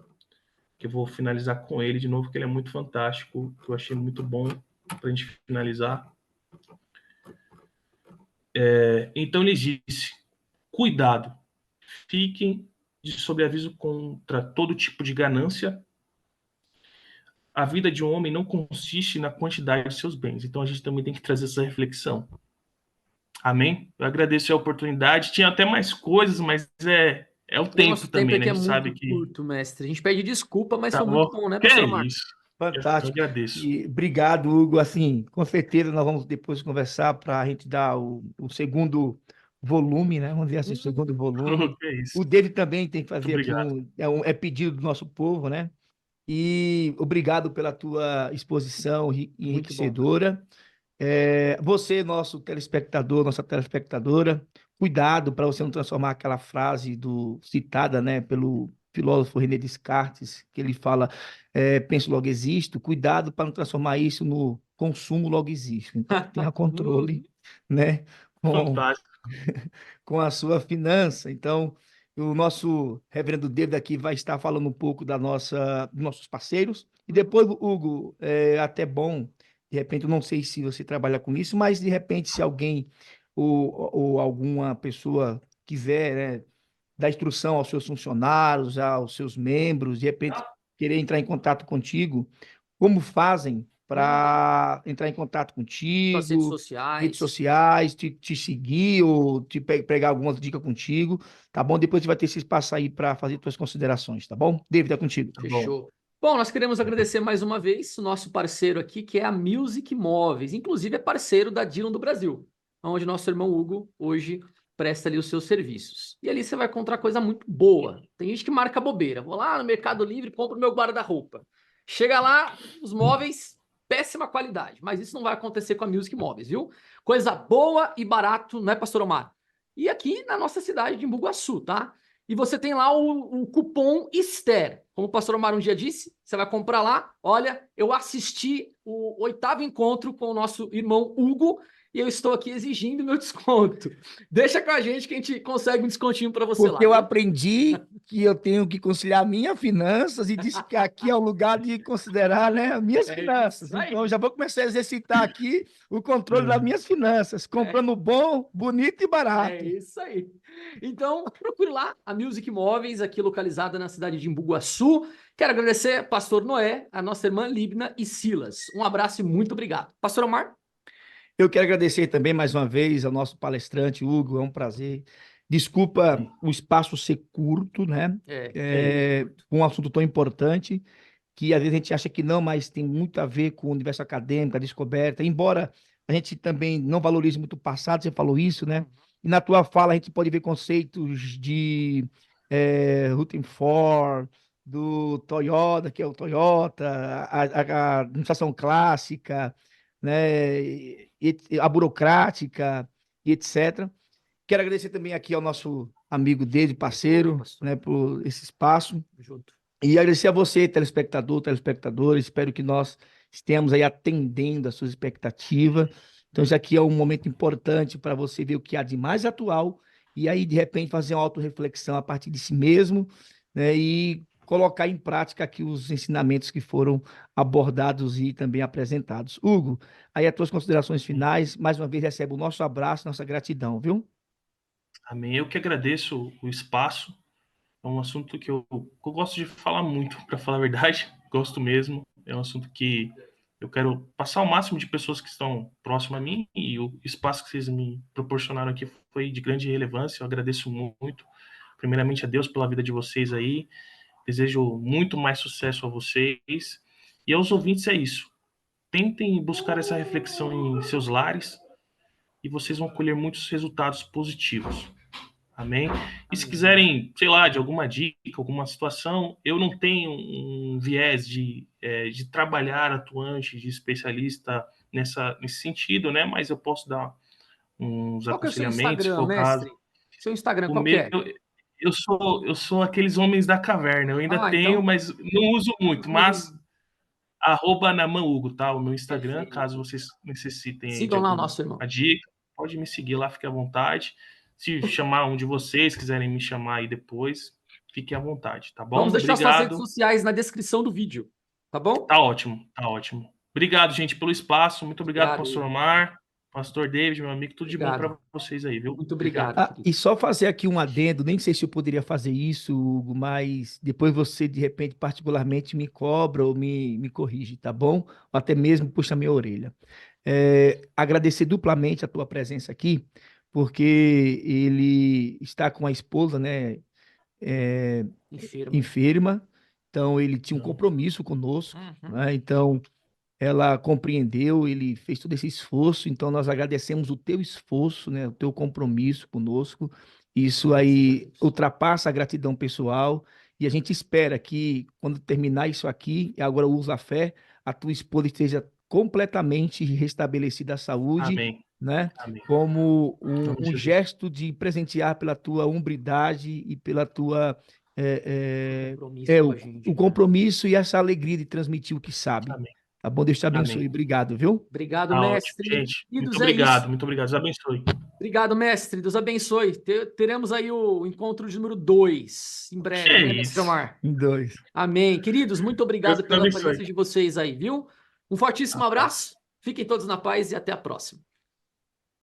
que eu vou finalizar com ele de novo, que ele é muito fantástico, que eu achei muito bom para a gente finalizar. Então ele disse: cuidado, fiquem de sobreaviso contra todo tipo de ganância. A vida de um homem não consiste na quantidade de seus bens. Então a gente também tem que trazer essa reflexão. Amém? Eu agradeço a oportunidade. Tinha até mais coisas, mas é o tempo Nosso tempo também, né? aqui A é gente sabe muito que curto, mestre. A gente pede desculpa, mas tá foi muito bom. bom, né, Que pastor é Omar? isso. Eu Fantástico. agradeço. E obrigado, Hugo. Assim, com certeza nós vamos depois conversar para a gente dar o segundo volume, né? Vamos dizer assim, o segundo volume. Que é isso. O dele também tem que Muito fazer aqui obrigado. é pedido do nosso povo, né? E obrigado pela tua exposição Muito bom. enriquecedora. Você, nosso telespectador, nossa telespectadora, cuidado para você não transformar aquela frase citada, né, pelo filósofo René Descartes, que ele fala, penso logo existo. Cuidado para não transformar isso no consumo logo existo. Então, tenha controle, né, com, Fantástico. com a sua finança. Então, o nosso reverendo David aqui vai estar falando um pouco dos nossos parceiros. E depois, Hugo, é até bom, de repente, eu não sei se você trabalha com isso, mas de repente, se alguém ou alguma pessoa quiser, né, dar instrução aos seus funcionários, aos seus membros, de repente, querer entrar em contato contigo, como fazem para entrar em contato Suas redes contigo, redes sociais. sociais, te seguir ou pegar algumas dicas contigo, tá bom? Depois a gente vai ter esse espaço aí para fazer suas considerações, tá bom? David, é contigo. Tá bom. Fechou. Bom, nós queremos agradecer mais uma vez o nosso parceiro aqui, que é a Music Móveis. Inclusive, é parceiro da Dillon do Brasil, onde nosso irmão Hugo hoje presta ali os seus serviços. E ali você vai encontrar coisa muito boa. Tem gente que marca bobeira. Vou lá no Mercado Livre, compro meu guarda-roupa. Chega lá, os móveis, péssima qualidade. Mas isso não vai acontecer com a Music Móveis, viu? Coisa boa e barato, não é, pastor Omar? E aqui na nossa cidade de Embu-Guaçu, tá? E você tem lá o cupom ESTER. Como o pastor Omar um dia disse, você vai comprar lá. Olha, eu assisti o 8º encontro com o nosso irmão Hugo e eu estou aqui exigindo meu desconto. Deixa com a gente que a gente consegue um descontinho para você lá. Porque eu Viu? aprendi que eu tenho que conciliar minhas finanças e disse que aqui é o lugar de considerar, né, minhas finanças. isso aí. Então, eu já vou começar a exercitar aqui o controle das minhas finanças, comprando bom, bonito e barato. É isso aí. Então, procure lá a Music Móveis, aqui localizada na cidade de Embu-Guaçu. Quero agradecer Pastor Noé, a nossa irmã Libna e Silas. Um abraço e muito obrigado. Pastor Omar? Eu quero agradecer também mais uma vez ao nosso palestrante, Hugo, é um prazer. Desculpa o espaço ser curto, né? Um assunto tão importante que às vezes a gente acha que não, mas tem muito a ver com o universo acadêmico, a descoberta, embora a gente também não valorize muito o passado, você falou isso, né? E na tua fala a gente pode ver conceitos de Rutherford, do Toyota, que é o Toyota, a administração clássica, né? A burocrática, e etc. Quero agradecer também aqui ao nosso amigo David, parceiro, né, por esse espaço. Junto. E agradecer a você, telespectador, telespectador. Espero que nós estejamos aí atendendo a sua expectativa. Então, isso aqui é um momento importante para você ver o que há de mais atual e aí, de repente, fazer uma autorreflexão a partir de si mesmo, né, e colocar em prática aqui os ensinamentos que foram abordados e também apresentados. Hugo, aí as tuas considerações finais. Mais uma vez, recebe o nosso abraço, nossa gratidão, viu? Amém. Eu que agradeço o espaço. É um assunto que eu gosto de falar muito, para falar a verdade. Gosto mesmo. É um assunto que eu quero passar ao máximo de pessoas que estão próximas a mim, e o espaço que vocês me proporcionaram aqui foi de grande relevância. Eu agradeço muito, primeiramente, a Deus pela vida de vocês aí. Desejo muito mais sucesso a vocês. E aos ouvintes é isso. Tentem buscar essa reflexão em seus lares e vocês vão colher muitos resultados positivos. Amém? E se quiserem, sei lá, de alguma dica, alguma situação, eu não tenho um viés de trabalhar atuante, de especialista nesse sentido, né? Mas eu posso dar uns Qual que é o seu aconselhamentos, se Instagram, for o caso. mestre? Seu Instagram, O qual que meu, é? eu sou aqueles homens da caverna. Eu ainda tenho, Então, mas não uso muito. Mas @namanhugo, tá? O meu Instagram, perfeito. caso vocês necessitem aí de Sigam lá o alguma nosso irmão. dica, pode me seguir lá, fique à vontade. Se chamar um de vocês, quiserem me chamar aí depois, fiquem à vontade, tá bom? Vamos deixar suas redes Obrigado. sociais na descrição do vídeo, tá bom? Tá ótimo, tá ótimo. Obrigado, gente, pelo espaço. Muito obrigado, pastor Omar, pastor David, meu amigo. Tudo de bom para vocês aí, viu? Muito obrigado. Ah, e só fazer aqui um adendo, nem sei se eu poderia fazer isso, Hugo, mas depois você, de repente, particularmente, me cobra ou me corrige, tá bom? Ou até mesmo puxa minha orelha. Agradecer duplamente a tua presença aqui, porque ele está com a esposa, né, enferma, então ele tinha um compromisso conosco, né? Então ela compreendeu, ele fez todo esse esforço, então nós agradecemos o teu esforço, né, o teu compromisso conosco. Isso aí ultrapassa a gratidão pessoal e a gente espera que quando terminar isso aqui, e agora usa a fé, a tua esposa esteja completamente restabelecida a saúde, Amém. né? Amém. Como Nome de um Jesus. gesto de presentear pela tua hombridade e pela tua o compromisso e essa alegria de transmitir o que sabe. Amém. Tá bom? Deus te abençoe. Amém. Obrigado, viu? Obrigado, Tá ótimo, mestre. gente. Muito Queridos, obrigado, muito obrigado. Deus abençoe. Obrigado, mestre. Deus abençoe. Teremos aí o encontro de número 2 em breve, Que né, mestre isso. Omar? Em 2. Amém. Queridos, muito obrigado Deus pela abençoe. presença de vocês aí, viu? Um fortíssimo abraço. Fiquem todos na paz e até a próxima.